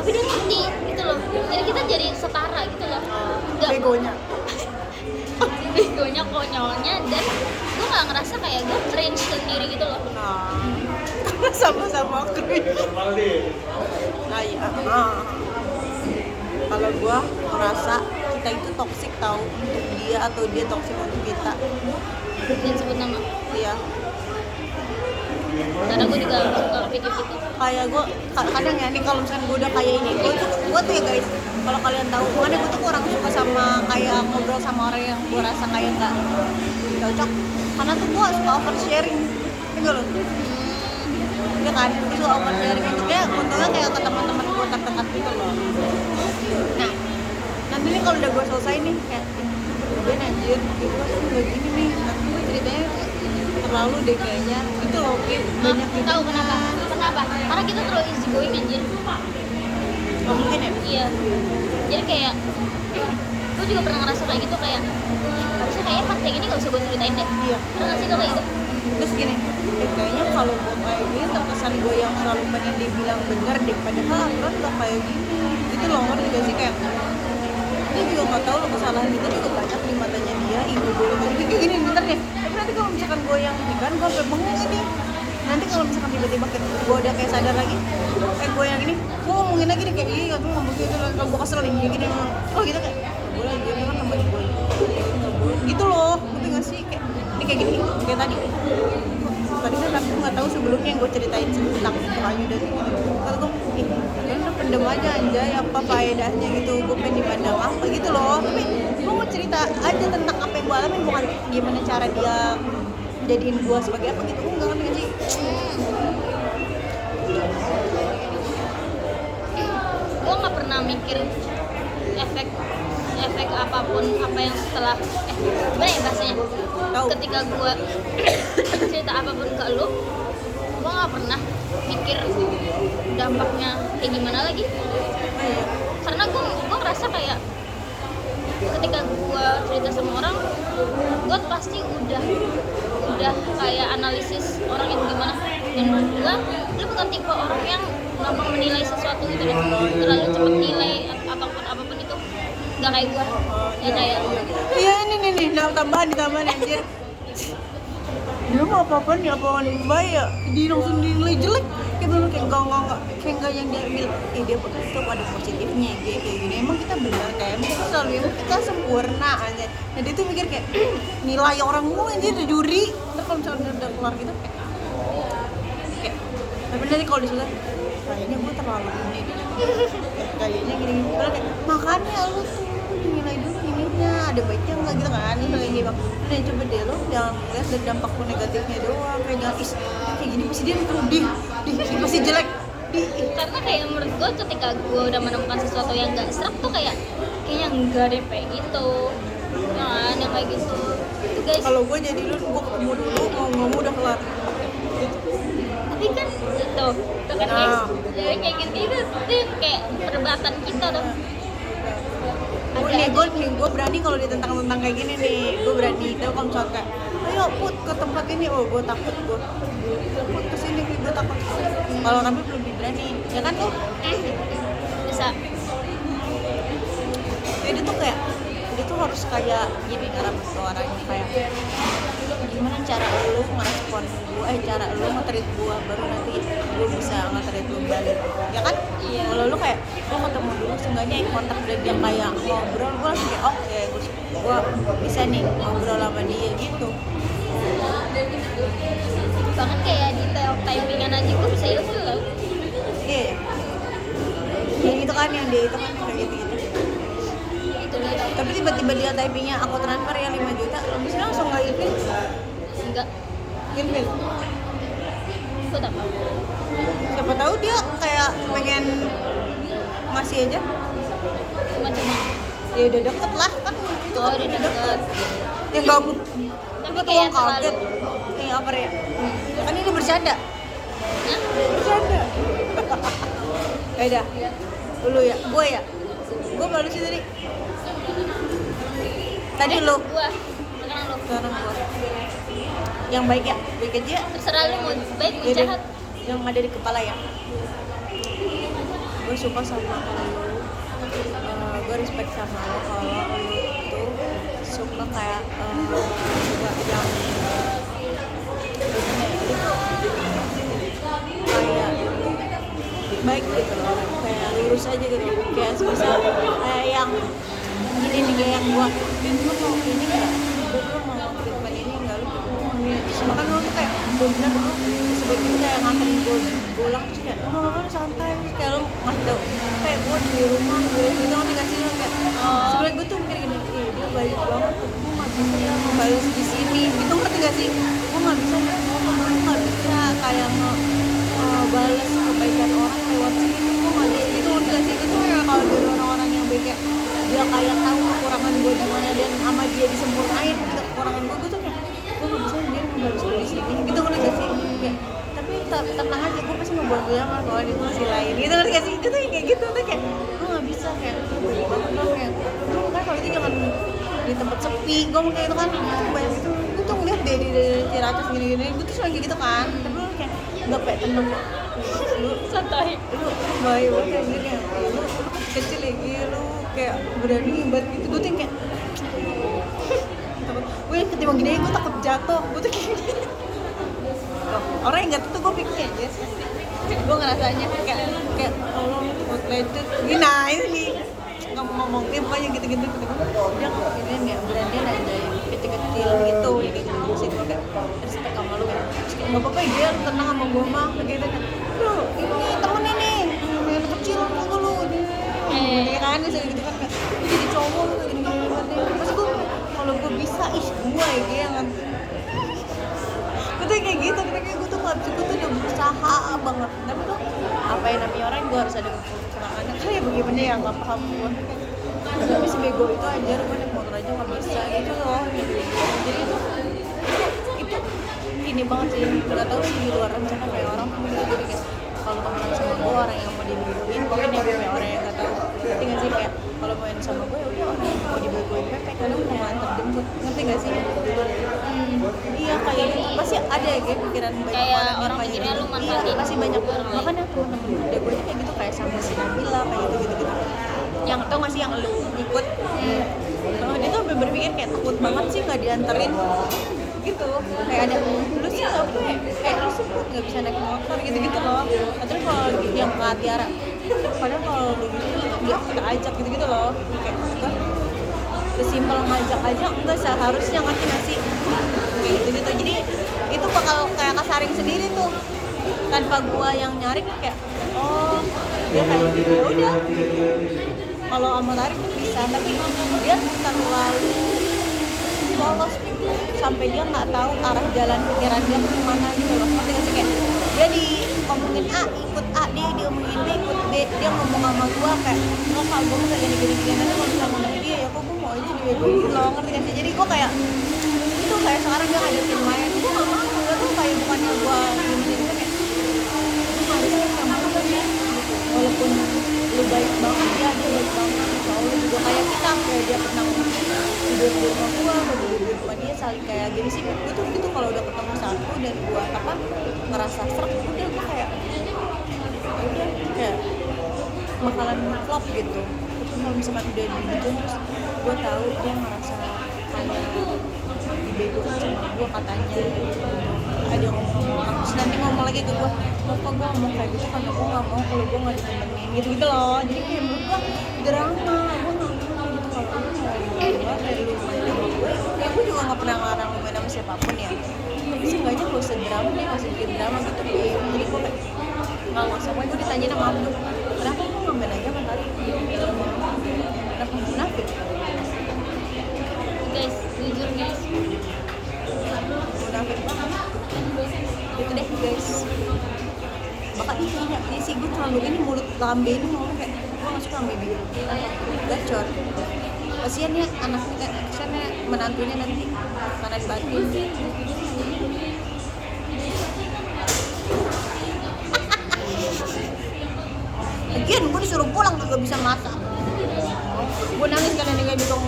Tapi dia ngerti gitu loh. Jadi kita jadi setara gitu loh. Gak Begonya. begonya konyolnya dan gua gak ngerasa kayak gua cringe sendiri gitu loh. Nah, sama-sama cringe. Nah, iya. Kalau gua ngerasa kita itu toksik tahu untuk dia atau dia toksik untuk kita. Dan sebut nama. Iya. Karena gua juga suka pikir gitu. Kayak gue kadang ya nih kalau misalkan gue udah kayak ini, gue tuh ya guys, kalau kalian tahu makanya gue tuh kurang suka sama kayak ngobrol sama orang yang gue rasa kayak nggak cocok, karena tuh gue suka oversharing gitu loh. Ya kan, gue suka oversharing itu kayak untungnya kayak ke teman-teman gue terdekat gitu loh. Nah, nanti nih kalau udah gue selesai nih kayak gue anjir, gue tuh gini nih, nanti gue ceritanya terlalu deh kayaknya itu loh, Kim. Banyak gitu. Tahu kenapa? Karena kita terlalu easy going anjir. Oh, mungkin ya. Iya. Jadi kayak gue juga pernah ngerasa kayak gitu kayak harusnya kayaknya part yang ini gak usah gue ceritain deh. Iya. Pernah gak sih lo kayak gitu? Terus gini, kayaknya kalau gue kayak gini terkesan gue yang selalu pengen dibilang benar deh, padahal kan gak kayak gini gitu loh, ngerti gak sih? Kayak dia juga gak tahu lo kesalahan kita juga banyak di matanya dia, ibu gue kayak gini bentar deh. Tapi nanti kalau misalkan gue yang kan gue sampai bengong ini, nanti kalau misalkan tiba-tiba gue udah kayak sadar lagi, gue yang ini, gue ngomongin lagi deh kayak gini, gue ngomong gitu, kalau gue kesel kayak gini, oh gitu kayak gue lagi dia kan temen gue gitu loh, ngerti gak sih? Kayak ini kayak gini, kayak tadi kan aku nggak tahu sebelumnya yang gue ceritain tentang Ayu dan kalau gue udah pendem aja anjay, apa faedahnya gitu, gue pengen dipandang apa gitu loh. Tapi gue mau cerita aja tentang apa yang gue alamin, bukan gimana cara dia jadiin gue sebagai apa gitu, enggak ngerti gak sih? Gue nggak pernah mikir efek apapun apa yang setelah gimana ya bahasanya. Tahu. Ketika gue cerita apapun ke lu, gue nggak pernah mikir dampaknya kayak gimana lagi. Karena gue ngerasa kayak ketika gue cerita sama orang, gue pasti udah kayak analisis orang itu gimana. Dan menurut gue, lu bukan tipe orang yang gampang menilai sesuatu gitu deh, terlalu cepat nilai apapun itu. Gak kayak gue, ya kayak Iya ini nih tambahan anjir. Dia mau apa-apaan ya, apaan baik ya, dia langsung dinilai jelek. Kayak bener kayak enggak yang dia bilang, dia itu ada positifnya kayak gini. Emang kita benar kayak emang kita selalu kita sempurna aja. Nah dia tuh mikir kayak nilai orang mulu anjir, ada juri. Terus kalau misalnya udah keluar gitu kayak tapi nanti kalau disuruh kayaknya gue terlalu ini deh. Kayaknya gini. Terus kayak makanya lu tuh dinilai dulu ininya, ada baiknya enggak gitu kan. Terus kayak gitu. Nah coba deh lo jangan lihat dari dampak negatifnya doang, kayak jangan kayak gini pasti dia pasti jelek. karena kayak menurut gue ketika gue udah menemukan sesuatu yang gak serap tuh kayaknya enggak deh kayak gitu. Nah, yang kayak gitu itu guys. Kalau gue jadi lu, gue ketemu dulu ngomong udah kelar. Tapi kan tuh kan guys, jadi kayak gitu tuh kayak perdebatan kita tuh. Gue berani kalau ditentang kayak gini nih, gue berani. Tapi kalau misalnya kayak, ayo put ke tempat ini, gue takut, gue put kesini, gue takut. Kalau kami belum berani, ya kan tuh? Bisa. Jadi tuh kayak, dia tuh harus harus kayak gini cara bersuaranya kayak gimana cara lu ngerespon gue, cara lu nge-treat gue baru nanti gue bisa nge-treat lu balik, ya kan? Iya. Kalau lu kayak lu ketemu dulu seenggaknya kontak dan dia kayak ngobrol, gue langsung kayak oke, gue bisa nih ngobrol sama dia gitu. Bahkan kayak detail typingan aja gue bisa ilfil loh. Iya ya itu kan yang dia itu kan kayak gitu. Itu dia. Tapi tiba-tiba dia typingnya aku transfer ya 5 juta, lo bisa langsung nggak ilfil? Enggak. Ilfil. Gue tak mau. Siapa tahu dia kayak pengen masih aja. Cuma Ya udah deket lah kan. Itu oh kan udah deket. Ya nggak mau. Tapi Tapi kayak kayak kaget. Nih apa ya? Kan ini bercanda. Hah? Bercanda. Ya udah. Dulu ya. Gue ya. Gue malu sih tadi. Tadi lu. Gua. Sekarang lo. Sekarang gue. Yang baik ya. Baik aja. Terserah lu mau baik mau Yaudah, jahat. yang ada di kepala ya. Gue suka sama lo, gue respect sama lo kalau lo tuh suka kayak nggak yang kayak baik gitu loh, kayak lurus aja gitu, kayak misal kayak yang gini nih kayak yang gue mau ini nggak, gue mau treatment ini nggak lu makan lo tuh kayak bener lo sebaiknya kayak nganterin gue pulang terus kayak oh santai terus kayak lo ngasih tau kayak gue di rumah gue gitu ngerti gak sih lo kayak sebenernya gue tuh mikir gini dia baik banget gue nggak bisa ya membalas di sini gitu ngerti gak sih gue nggak bisa nggak bisa kayak balas kebaikan orang lewat sini gue nggak bisa gitu ngerti gak sih itu kayak kalau dari orang-orang yang baik kayak dia kayak tahu kekurangan gue di mana dan sama dia disempurnain gitu kekurangan gue tuh kayak gue nggak bisa dia membalas di sini gitu ngerti gak sih kayak tapi tenang aja gue pasti mau buat dia mah kalau di sisi lain gitu ngerti gak sih itu tuh kayak gitu tuh kayak gue nggak bisa kayak kayak kan kalau itu jangan di tempat sepi gue mau kayak itu kan banyak itu gue tuh ngeliat deh di Ciracas gini-gini gue tuh lagi gitu kan tapi lu kayak nggak kayak tenang lu Santai. lu baik banget kayak gini ya lu kecil lagi lu kayak berani hebat gitu gue tuh kayak gue ketimbang gini gue takut jatuh gue tuh kayak gini orang yang jatuh tuh gue pikir aja gue ngerasanya kayak tolong takut lecet gini nah ini nih nggak mau ngomong dia pokoknya gitu-gitu dia ini ya berani aja yang kecil-kecil gitu jadi sih gue kayak respect sama lu kayak nggak apa-apa dia tenang sama gue mah gitu kan lu ini temen ini yang kecil lu ini kan bisa gitu kan kayak lu jadi cowok lu kayak gini-gini banget pas gue kalau gue bisa gue ya dia yang gue tuh kayak gitu gue tuh nggak bisa gue tuh udah berusaha banget tapi tuh apa yang namanya orang gue harus ada kekurangannya kayak bagaimana ya nggak paham gue tapi sebego itu aja gue naik motor aja nggak bisa gitu loh gitu. Jadi itu ini banget sih nggak tahu sih di luar rencana kayak orang tuh gitu jadi kayak kalau temenan sama gue orang yang mau dibegoin mungkin ya kayak orang yang nggak tahu ngerti nggak sih kayak kalau main sama gue ya udah orang yang mau dibegoin kayak kadang mau nganter jemput ngerti nggak sih iya kayak gitu pasti ada ya kayak pikiran banyak Kayak orang yang mikirnya kayak lu gitu. manfaatin Iya, pasti banyak orang lain. makanya tuh temen dia gue kayak gitu kayak sama si Nabila kayak gitu yang tau nggak sih yang lu ikut kalau dia tuh sampai berpikir kayak takut banget sih nggak dianterin gitu kayak ada lu sih apa kayak lu sih nggak bisa naik motor gitu loh atau kalau yang ke Tiara padahal kalau lu gitu dia kita ajak gitu loh kayak gitu sesimpel ngajak aja enggak seharusnya ngerti nggak sih kayak gitu jadi itu bakal kayak kasaring sendiri tuh tanpa gua yang nyari kayak oh dia kayak gitu ya udah kalau sama tarik tuh bisa tapi dia terlalu polos gitu sampai dia nggak tahu arah jalan pikiran dia kemana gitu loh ngerti nggak sih kayak dia diomongin A ikut A dia diomongin B ikut B dia ngomong sama gua kayak oh kalau gua mau kayak gini nanti kalau misalnya ngomongin dia ya kok gua mau aja dibegoin gitu loh ngerti nggak sih jadi gua kayak itu kayak sekarang dia ngajakin main gua nggak mau gua tuh kayak bukannya gua gini kayak gua nggak bisa sama lu kan ya walaupun lu baik banget ya dia baik banget soalnya juga kayak kita kayak dia pernah tidur di rumah gua tidur di rumah dia saling kayak gini sih gua tuh gitu kalau udah ketemu satu dan gua ngerasa serak udah gua kayak udah kayak bakalan flop gitu kalau misalkan udah gitu terus gue tahu dia ngerasa kayak dibegoin sama gue katanya gitu. Ada yang ngomong orang terus nanti ngomong lagi ke gue, kok gue ngomong kayak gitu karena gue nggak mau kalau gue nggak ditemenin gitu gitu loh. Jadi kayak menurut gue drama, gue nggak mau gitu kalau lu mau gue dari lu main sama gue, ya gue juga nggak pernah ngarang lu main sama siapapun ya. Tapi seenggaknya gak usah drama deh, gak usah bikin drama gitu. Jadi gue kayak nggak usah, gue ditanyain sama Abdul, kenapa lu nggak main aja sama kali? Kenapa munafik? Guys, jujur guys, Munafik banget. Gitu deh guys. Bahkan ini sih gue terlalu ini mulut lambe ini ngomong kayak gue nggak suka lambe biru. Gacor. Kasian ya anaknya, kasiannya menantunya nanti kanan batin. Lagian gue disuruh pulang gak bisa masak. Gue nangis karena nengah di tong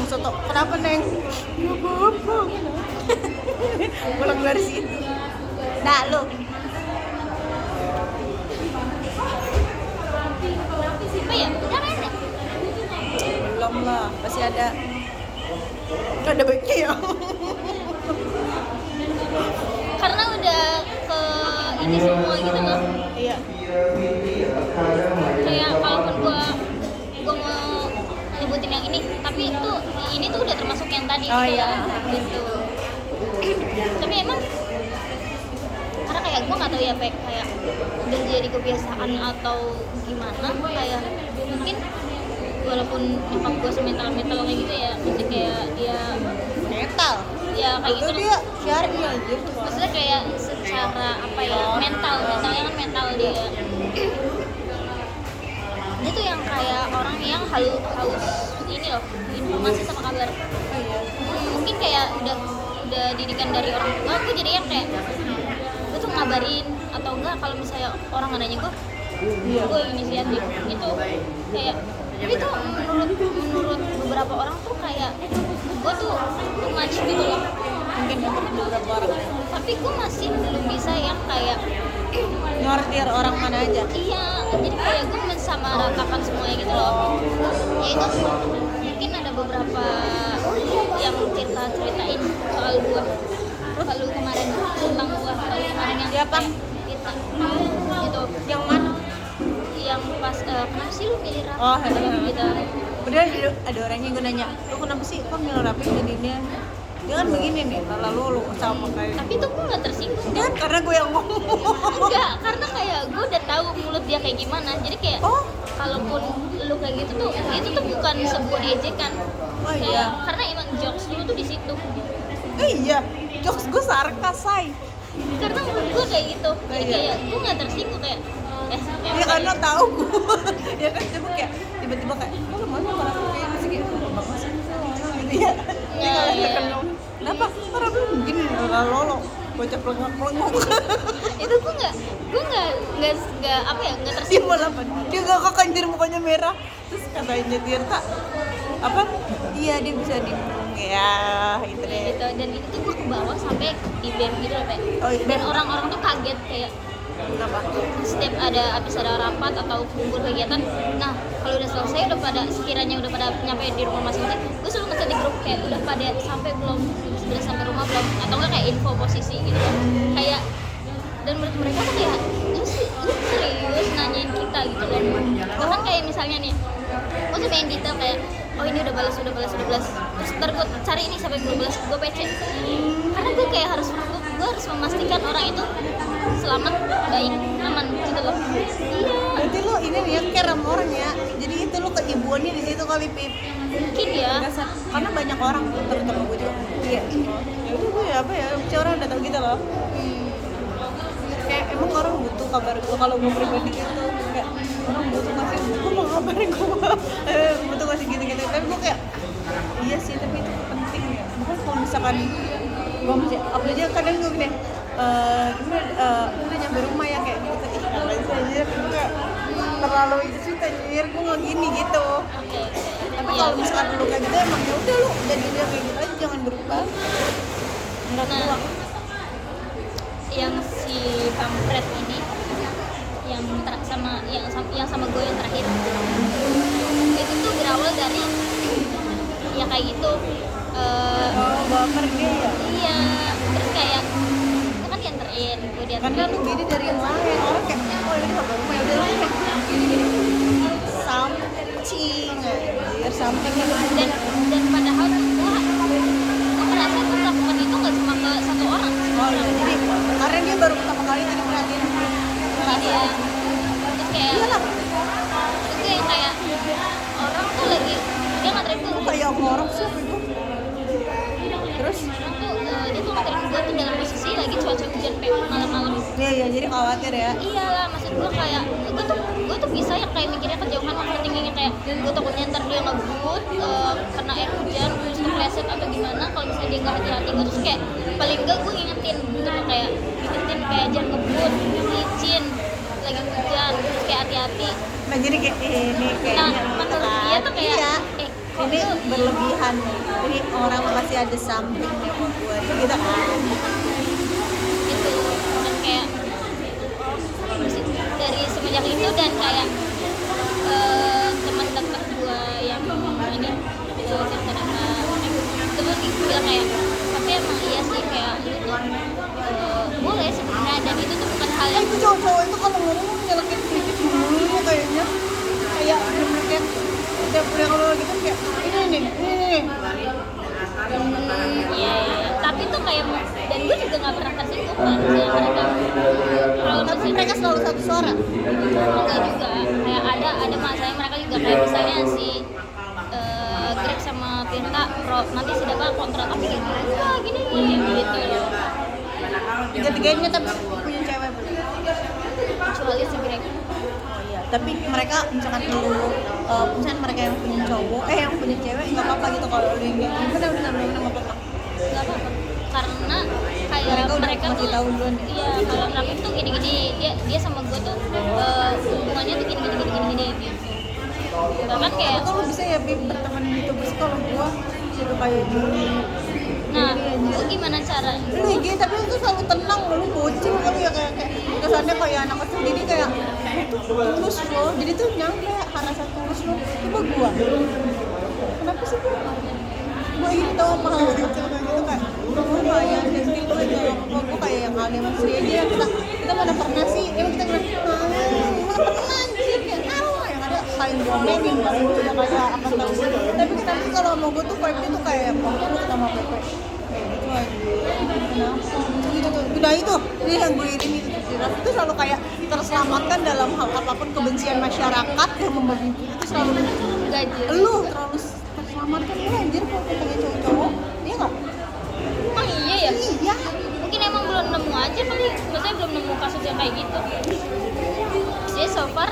soto. Kenapa neng? Gak apa-apa. Pulang dari situ. Dah lu. apa ya? Udah ada. Belum lah, pasti ada. Ada baiknya ya. Karena udah ke ini semua gitu loh. Iya. Kayak kalaupun gua mau nyebutin yang ini tuh udah termasuk yang tadi Oh, gitu iya. kan, gitu. Tapi emang karena kayak gua nggak tahu ya kayak udah jadi kebiasaan atau gimana, kayak mungkin walaupun nyokap gua semental kayak gitu ya, maksudnya kayak dia Metal. ya kayak Itu gitu dia syari aja. maksudnya kayak secara apa ya, mentalnya kan mental dia. Dia tuh yang kayak orang yang haus ini loh, informasi sama kabar. Oh iya. Mungkin kayak udah didikan dari orang tua, gue jadi yang kayak gue tuh ngabarin atau enggak kalau misalnya orang nggak nanya gue, Iya. gue inisiatif gitu. Kayak itu menurut beberapa orang tuh kayak gue tuh too much gitu loh. Mungkin untuk beberapa orang Tapi gue masih belum bisa yang kayak nyortir orang mana aja. iya, jadi kayak gue mensamaratakan semuanya gitu loh. Ya itu mungkin ada beberapa yang ceritain soal gue kalau kemarin tentang gue kalau kemarin yang Siapa? kita gitu Yang mana? yang pas kenapa sih lu milih Rafi Oh, gitu. Udah ada orangnya gue nanya, lu kenapa sih kok milih Rapi jadi dia? Dia kan begini nih, lalu lu sama kayak. Tapi tuh gue nggak tersinggung Dia kan karena gue yang ngomong. enggak, karena kayak gue udah tahu mulut dia kayak gimana, jadi kayak Oh. kalaupun lu kayak gitu tuh itu tuh bukan sebuah ejekan. Oh, Kayak, iya. karena emang jokes lu tuh di situ. Iya, jokes gue sarkas, say. Karena menurut gue kayak gitu, jadi Iya. kayak gue nggak tersinggung kayak Ya karena tahu gue. Ya kan coba kayak tiba-tiba kayak, oh lu mau sama Rapi kayak gitu gitu. Bagus sih gitu ya. Dia Iya, kalau iya. kenal. Kenapa? Karena lu begini lolo. Bocah pelengok-pelengok. itu gue nggak apa ya, nggak Dia tersinggung. malah apa? Dia gak kanjir mukanya merah. Terus katanya Tirta apa? Iya dia bisa dibunuh ya itu deh. Gitu, dan itu tuh gue ke bawah sampai di BEM gitu loh, Pe. Oh, iya. Dan orang-orang tuh kaget kayak Kenapa? setiap habis ada rapat atau kumpul kegiatan, nah kalau udah selesai udah pada sekiranya udah pada nyampe di rumah masing-masing, gue selalu ngechat di grup kayak udah pada sampai belum, sudah sampai rumah belum, atau enggak kayak info posisi gitu loh. Kayak dan menurut mereka tuh kayak lu serius nanyain kita gitu loh. Bahkan kayak misalnya nih gue tuh main detail kayak oh ini udah balas terus ntar gue cari ini sampai belum balas, gue PC karena gue kayak gue harus memastikan orang itu selamat, baik, aman gitu loh. Iya, Berarti lo ini nih yang care sama orang ya. Jadi itu lo keibuannya di situ kali Pip. mungkin ya. Dasar. Karena banyak orang terutama gue juga. Iya. Ya udah gue ya apa ya, si orang udah tau gitu loh. Kayak emang orang butuh kabar gue kalau gue pribadi gitu. Kayak orang butuh ngasih gue mau kabarin gue butuh ngasih gitu-gitu. Tapi gue kayak iya sih tapi itu penting ya. Bukan kalau misalkan gue masih apalagi kadang gue gini gimana udah nyampe rumah ya kayak gitu ih ngapain sih anjir kayak terlalu itu sih anjir gue nggak gini gitu. Tapi Iya, kalau misalkan lu kayak gitu emang ya udah lu jadi dia kayak gitu aja jangan berubah. Enggak Nah, tua. yang si kampret ini yang sama gue yang terakhir itu berawal dari ya kayak gitu. Baper dia ya. Iya, terus kayak gue kan dianterin, gue Kan lu beda dari yang lain. Orang kayak, oh ini sampai rumah ya udah lah kayak gini-gini. Something dan padahal tuh gue merasa tuh melakukan itu nggak cuma ke satu orang. Oh iya, jadi karena dia baru pertama kali jadi perhatiin Iya. Terus kayak iyalah, itu yang kayak orang tuh lagi dia nganterin gue lu kayak orang siapa itu. Terus dia tuh nganterin gue tuh dalam posisi lagi cuaca hujan malam-malam. iya jadi khawatir ya. Iyalah, maksud gue kayak gue tuh bisa ya kayak mikirnya kejauhan overthinkingnya kayak gue takutnya ntar dia ngebut kena air hujan terus kepleset atau gimana kalau misalnya dia nggak hati-hati. Gue terus kayak paling enggak gue ngingetin gitu loh, kayak ngingetin kayak jangan ngebut, licin, lagi hujan, terus kayak hati-hati. Nah jadi kayak ini Nah kayaknya menurut dia tuh kayak iya. kok Ini lu berlebihan nih. Ini orang pasti ada something nih buat gitu kan. gitu. Dan kayak dari semenjak itu dan kayak teman dekat gua yang ini cerita sama itu tuh bilang kayak tapi emang iya sih kayak lu tuh boleh sebenarnya dan itu tuh bukan hal yang Itu cowok-cowok itu kalau ngomong nyelekit sedikit dulu kayaknya. Kayak bener kayak setiap udah kalau lagi kan kayak ini nih. iya tapi tuh kayak dan gue juga nggak pernah tersinggung kan sama mereka kalau Tapi tersinggung mereka selalu satu suara. enggak juga kayak ada masanya mereka juga kayak misalnya si Greg sama Tirta nanti si Dapa kontra tapi gitu wah gini gitu loh Tiga-tiganya tapi punya cewek belum? kecuali si Greg. Oh iya. Tapi mereka misalkan misalkan mereka yang punya cowok, yang punya cewek nggak apa-apa gitu kalau lu yang kayak gimana udah nggak apa-apa. Nggak apa-apa karena kayak Mereka udah mereka ngasih tuh tahu duluan ya? iya kalau Rafif tuh gini-gini dia sama gue tuh hubungannya tuh gini gitu bahkan kayak Atau lu bisa ya Bim berteman gitu terus kalau gua gitu kayak gini. nah lu gimana cara Lu gini tapi lu tuh selalu tenang lu bocil kali ya kayak kesannya kayak anak kecil jadi kayak itu tulus loh jadi tuh nyampe rasa tulus loh coba gua kenapa sih gua ini tau sama hal kecil kayak gitu kayak gua kayak nanti lu aja gua kayak yang alim sri aja kita mana pernah sih kita mana pernah anjir kayak yang ada saling domenin paling udah kayak akan tahu tapi kenapa kalau sama gua tuh vibe-nya tuh kayak lu sama Pepe kayak gitu aja kenapa gitu tuh udah itu ini yang gue ini itu selalu kayak terselamatkan dalam hal apapun kebencian masyarakat yang membabi itu selalu gaji lu terlalu terselamatkan lu anjir kalau pengen cowok-cowok iya nggak emang iya ya iya mungkin emang belum nemu aja kali maksudnya belum nemu kasus yang kayak gitu jadi so far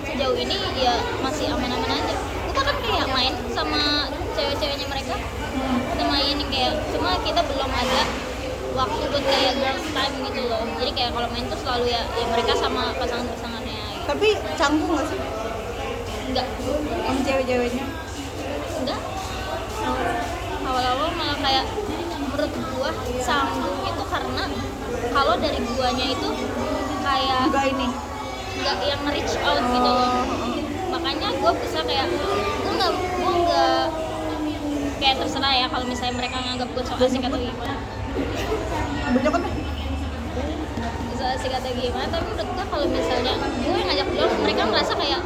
sejauh ini ya masih aman-aman aja gue kan kayak main sama cewek-ceweknya mereka kita main kayak cuma kita belum ada waktu buat kayak girls time gitu loh jadi kayak kalau main tuh selalu ya mereka sama pasangannya gitu. tapi canggung nggak sih enggak sama cewek-ceweknya enggak awal-awal malah kayak menurut gua sanggup itu karena kalau dari guanya itu kayak juga ini nggak yang reach out gitu loh makanya gue bisa kayak gue nggak kayak terserah ya kalau misalnya mereka nganggap gue so asik atau gimana banyak kan so asik atau gimana tapi menurut gue kalau misalnya gue ngajak dulu mereka merasa kayak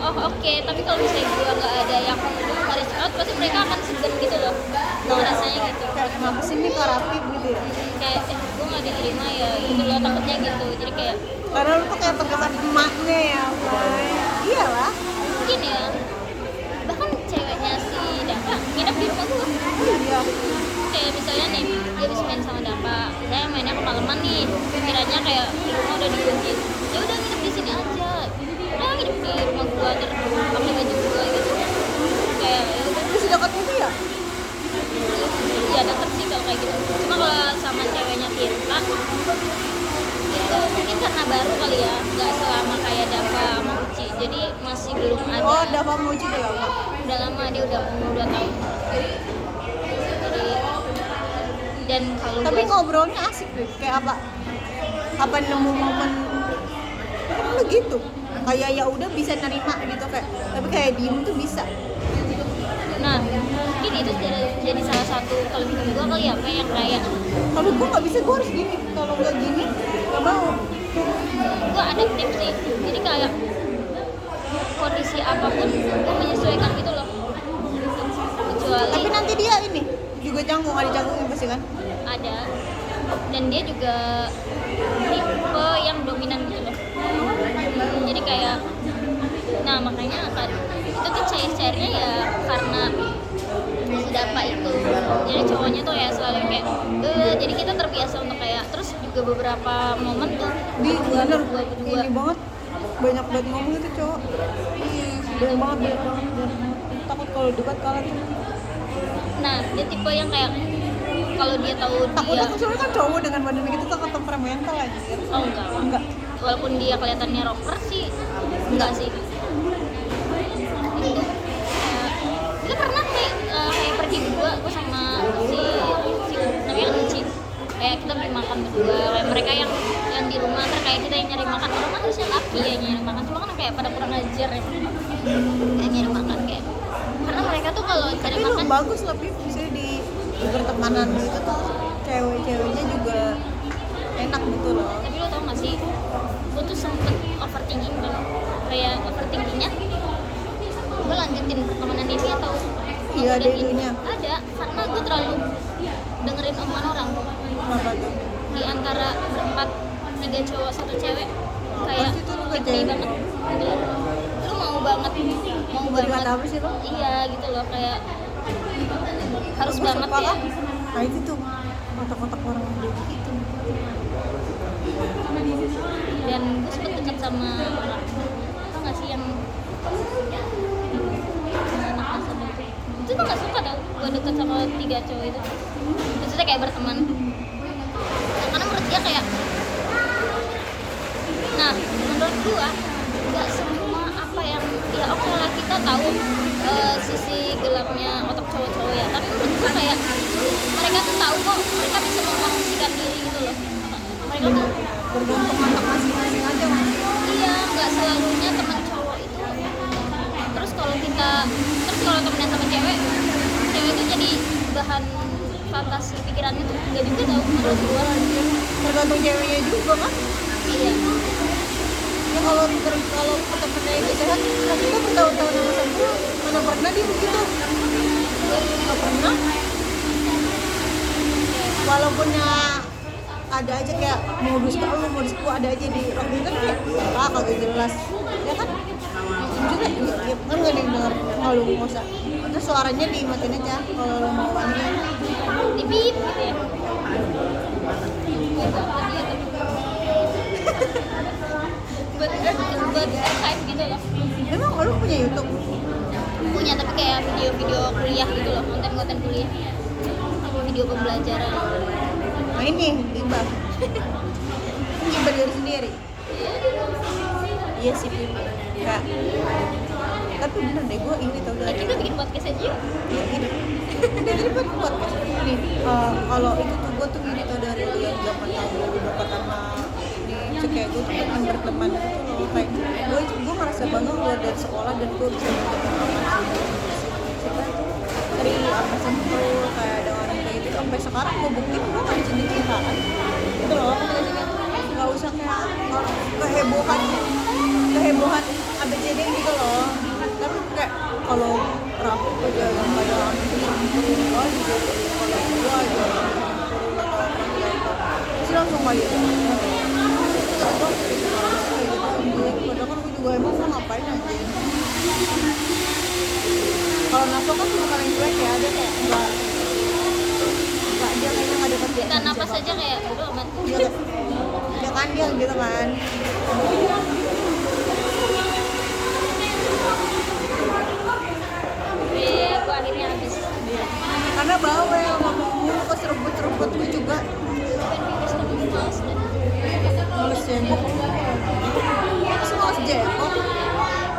oh oke. Tapi kalau misalnya gue nggak ada yang reach out pasti mereka akan segan gitu loh gue rasanya gitu kayak kenapa sih ini karapit gitu ya kayak gue nggak diterima ya gitu loh takutnya gitu jadi kayak karena lu tuh kayak terkesan emaknya ya Boy. Iyalah mungkin ya bahkan ceweknya si Dapa nginep di rumah gue iya kayak misalnya nih dia bisa main sama Dapa saya mainnya kemalaman nih kiranya kayak di rumah udah dikunci ya udah nginep di sini aja udah nginep di rumah gue terus pakai baju gue gitu kayak ya udah itu sedekat itu ya ya deket sih kalau kayak gitu cuma kalau sama ceweknya Tirta itu mungkin karena baru kali ya nggak selama kayak Dapa sama Uci jadi masih belum ada oh Dava Muji udah lama udah lama dia udah umur 2 tahun jadi dan kalau tapi gua ngobrolnya asik deh kayak apa nemu momen kan lu gitu kayak ya udah bisa nerima gitu kayak, tapi kayak diem tuh bisa. Nah mungkin itu jadi salah satu kelebihan gue kali ya, kayak yang kayak Kalau gue nggak bisa, gue harus gini. Kalau nggak gini nggak mau. gue ada tips sih, jadi kayak kondisi apapun gue menyesuaikan gitu loh, kecuali Tapi nanti dia ini juga canggung, ada canggungnya pasti kan. ada, dan dia juga tipe yang dominan gitu loh. Jadi kayak, nah makanya itu tuh cair-cairnya ya karena sedapat itu. Jadi cowoknya tuh ya selalu kayak jadi kita terbiasa untuk kayak, terus juga beberapa momen tuh Di bener berdua. ini banget, banyak banget ngomong itu cowok. Banyak banget. Takut kalau debat kalah tuh. Nah dia tipe yang kayak kalau dia tahu Takut dia aku soalnya kan cowok dengan badan gitu takut temperamental anjir. oh enggak, walaupun dia kelihatannya rocker sih enggak sih. Itu kita pernah kayak pergi berdua, gue sama si namanya Uci, kayak kita beli makan berdua, kayak mereka yang di rumah, terus kayak kita yang nyari makan. Orang kan harusnya laki ya nyari makan, cuma kan kayak pada kurang ajar ya kayak nyari makan, kayak karena mereka tuh kalau cari Tapi makan lu bagus lebih bisa di pertemanan gitu tuh cewek-ceweknya juga enak gitu loh. tapi lo tau gak sih, gue tuh sempet overthinking kan, kayak overthinkingnya gue lanjutin pertemanan ini atau Iya, ada udah gini? itunya. Ada, karena gue terlalu dengerin omongan orang. Apa tuh? Di antara berempat, 3 cowok 1 cewek, kayak Pasti tuh lu gak picky cewek. banget gitu loh. Lu mau banget Mau dikata apa sih lo? iya gitu loh, kayak harus Gua banget suka ya. lah. Nah itu tuh kotak-kotak orang yang kayak gitu. Dan gue sempet deket sama orang, tau gak sih yang anak sama itu tuh gak suka tau gue deket sama 3 cowok itu, maksudnya kayak berteman. Karena menurut dia kayak, nah menurut gue gak semua apa yang ya oke lah kita tahu sisi gelapnya otak cowok-cowok ya, tapi menurut gue kayak mereka tuh tahu kok mereka bisa mempromosikan diri gitu loh. Mereka tuh Bergantung anak masing-masing aja mas. iya, nggak selalunya teman cowok itu. Terus kalau temennya sama cewek itu jadi bahan fantasi pikiran itu, nggak juga tau menurut gua. Tergantung ceweknya juga kan. Iya, Ya kalau temennya itu sehat, kan kita bertahun-tahun sama Sandro, mana pernah dia begitu? Nggak pernah. Walaupun ya ada aja kayak modus gua ada aja di rock kan kayak kagak jelas ya kan juga ya, kan nggak ada yang denger kalau lu nggak usah terus suaranya dimatiin aja kalau lu mau ini di bip gitu ya. Buat archive gitu loh. emang lu punya YouTube Punya, tapi kayak video-video kuliah gitu loh, konten-konten kuliah, video pembelajaran. nah ini gibah gibah diri sendiri iya sih Pim kak tapi bener deh gue ini tau Nah, dari kita bikin podcast aja yuk. ya, ini udah jadi buat podcast nih kalau itu tuh gue tuh gini tau dari lihat zaman tahun dulu dekat sama ini kayak gue tuh pengen berteman gitu loh kayak gue merasa bangga keluar dari sekolah dan gue bisa berteman dari apa sentuh kayak ada orang kayak gitu sampai sekarang gue buktiin gue nggak dicinta-cintaan gitu loh nggak usah kayak kehebohan ABCD gitu loh tapi kayak kalau rapuh aja yang kayak orang itu oh gitu kalau gue aja sih langsung kayak padahal kan gue juga emang gue ngapain aja kalau nafsu kan bukan yang cuek ya ada kayak enggak dia kayaknya nggak dapat Kita napas aja kayak bodo amat. ya kan dia gitu kan Gue akhirnya habis. karena bawel ngomong mulu ke seruput gue juga males jempol males jempol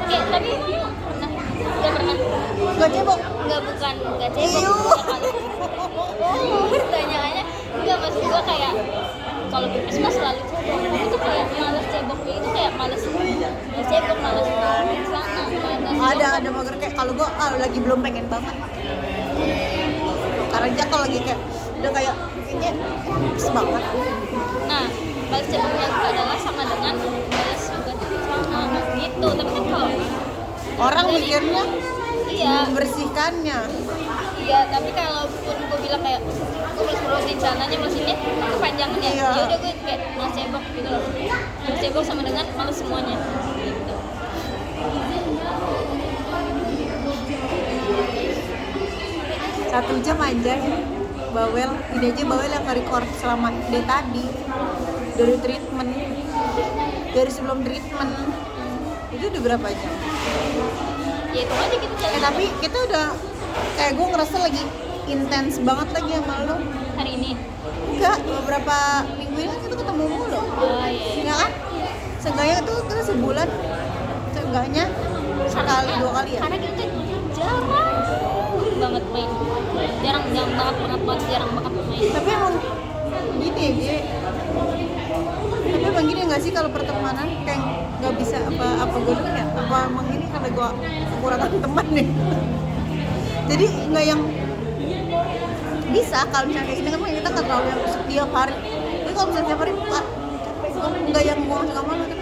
Oke, tapi pernah. gak cebok Nggak cebok. Pertanyaannya, enggak, maksud gue kayak kalau pipis mah selalu cebok. Itu kayak males ceboknya itu kayak males cebok lagi belum pengen banget. Karena aja kalau lagi kayak udah kayak kayaknya pas banget. Nah, balas cepatnya adalah sama dengan balas juga sama gitu. Tapi kan kalau Orang dari- mikirnya iya, membersihkannya. iya, tapi kalaupun gue bilang kayak gue balas sananya balas ini kepanjangan ya. Iya. Ya udah gue kayak balas cebok gitu loh. Balas cebok sama dengan balas semuanya. Gitu. 1 jam aja bawel, ini aja bawel yang nge-record selama day tadi dari treatment, dari sebelum treatment itu udah berapa jam? Ya itu aja gitu jalan Tapi kita udah kayak gue ngerasa lagi intens banget lagi sama lo. hari ini. Enggak, beberapa minggu ini kita ketemu mulu. Oh iya. Ya kan? Seenggaknya itu kita sebulan, seenggaknya sekali 2 kali ya. Karena kita jarang banget main. Jarang banget main. Tapi emang gini ya, Gie. Tapi emang gini nggak sih kalau pertemanan kayak nggak bisa apa gue dulu ya? Apa emang ini karena gue kekurangan teman nih? Jadi nggak yang bisa kalau misalnya kayak gini kan kita nggak terlalu yang setiap hari. Tapi kalau misalnya setiap hari nggak yang gue nggak mau tapi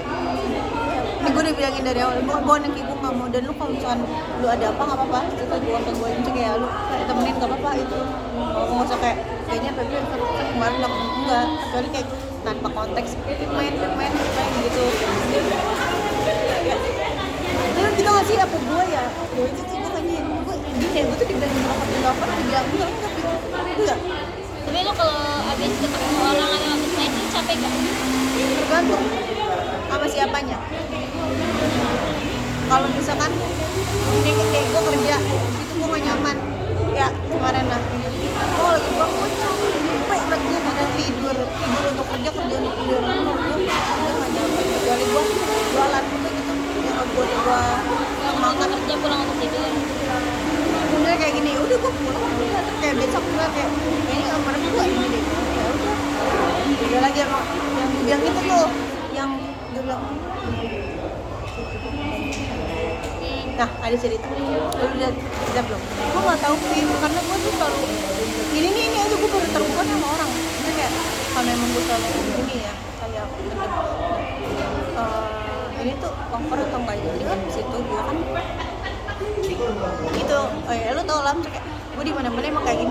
ini gue udah bilangin dari awal, bukan yang kayak gue nggak mau. Dan lu kalau misalkan lu ada apa nggak apa-apa, cerita gue ke gue aja kayak lu temenin nggak apa-apa itu. Nggak usah kayak kayaknya Pepe kemarin nggak ketemu, enggak, kecuali kayak tanpa konteks main gitu. Ya. Lu gitu nggak sih apa gue ya? Gue itu tuh gue kayaknya gue tuh dibilang berapa dibilang enggak. Tapi lo kalau abis ketemu orang atau abis main itu capek gak? Tergantung sama siapanya. Kalau misalkan ini kayak gue kerja itu gue gak nyaman ya kemarin lah gue lagi gue capek banget gue udah tidur untuk kerja untuk tidur gue gak nyaman kecuali gue jualan gitu yang buat gue Kita kerja pulang untuk tidur. udah kayak gini udah gue pulang udah kayak besok gue kayak kayaknya kemarin gue ini deh ya udah lagi sama yang gue bilang itu tuh yang gue bilang nah ada cerita lu udah cerita belum? Gue nggak tahu sih karena gue tuh selalu ini aja gue baru terbuka sama orang itu kayak kalau emang gue selalu ini ya kayak ini tuh cover atau enggak jadi kan situ gue kan itu ya lu tau lah kayak gue di mana-mana emang kayak gini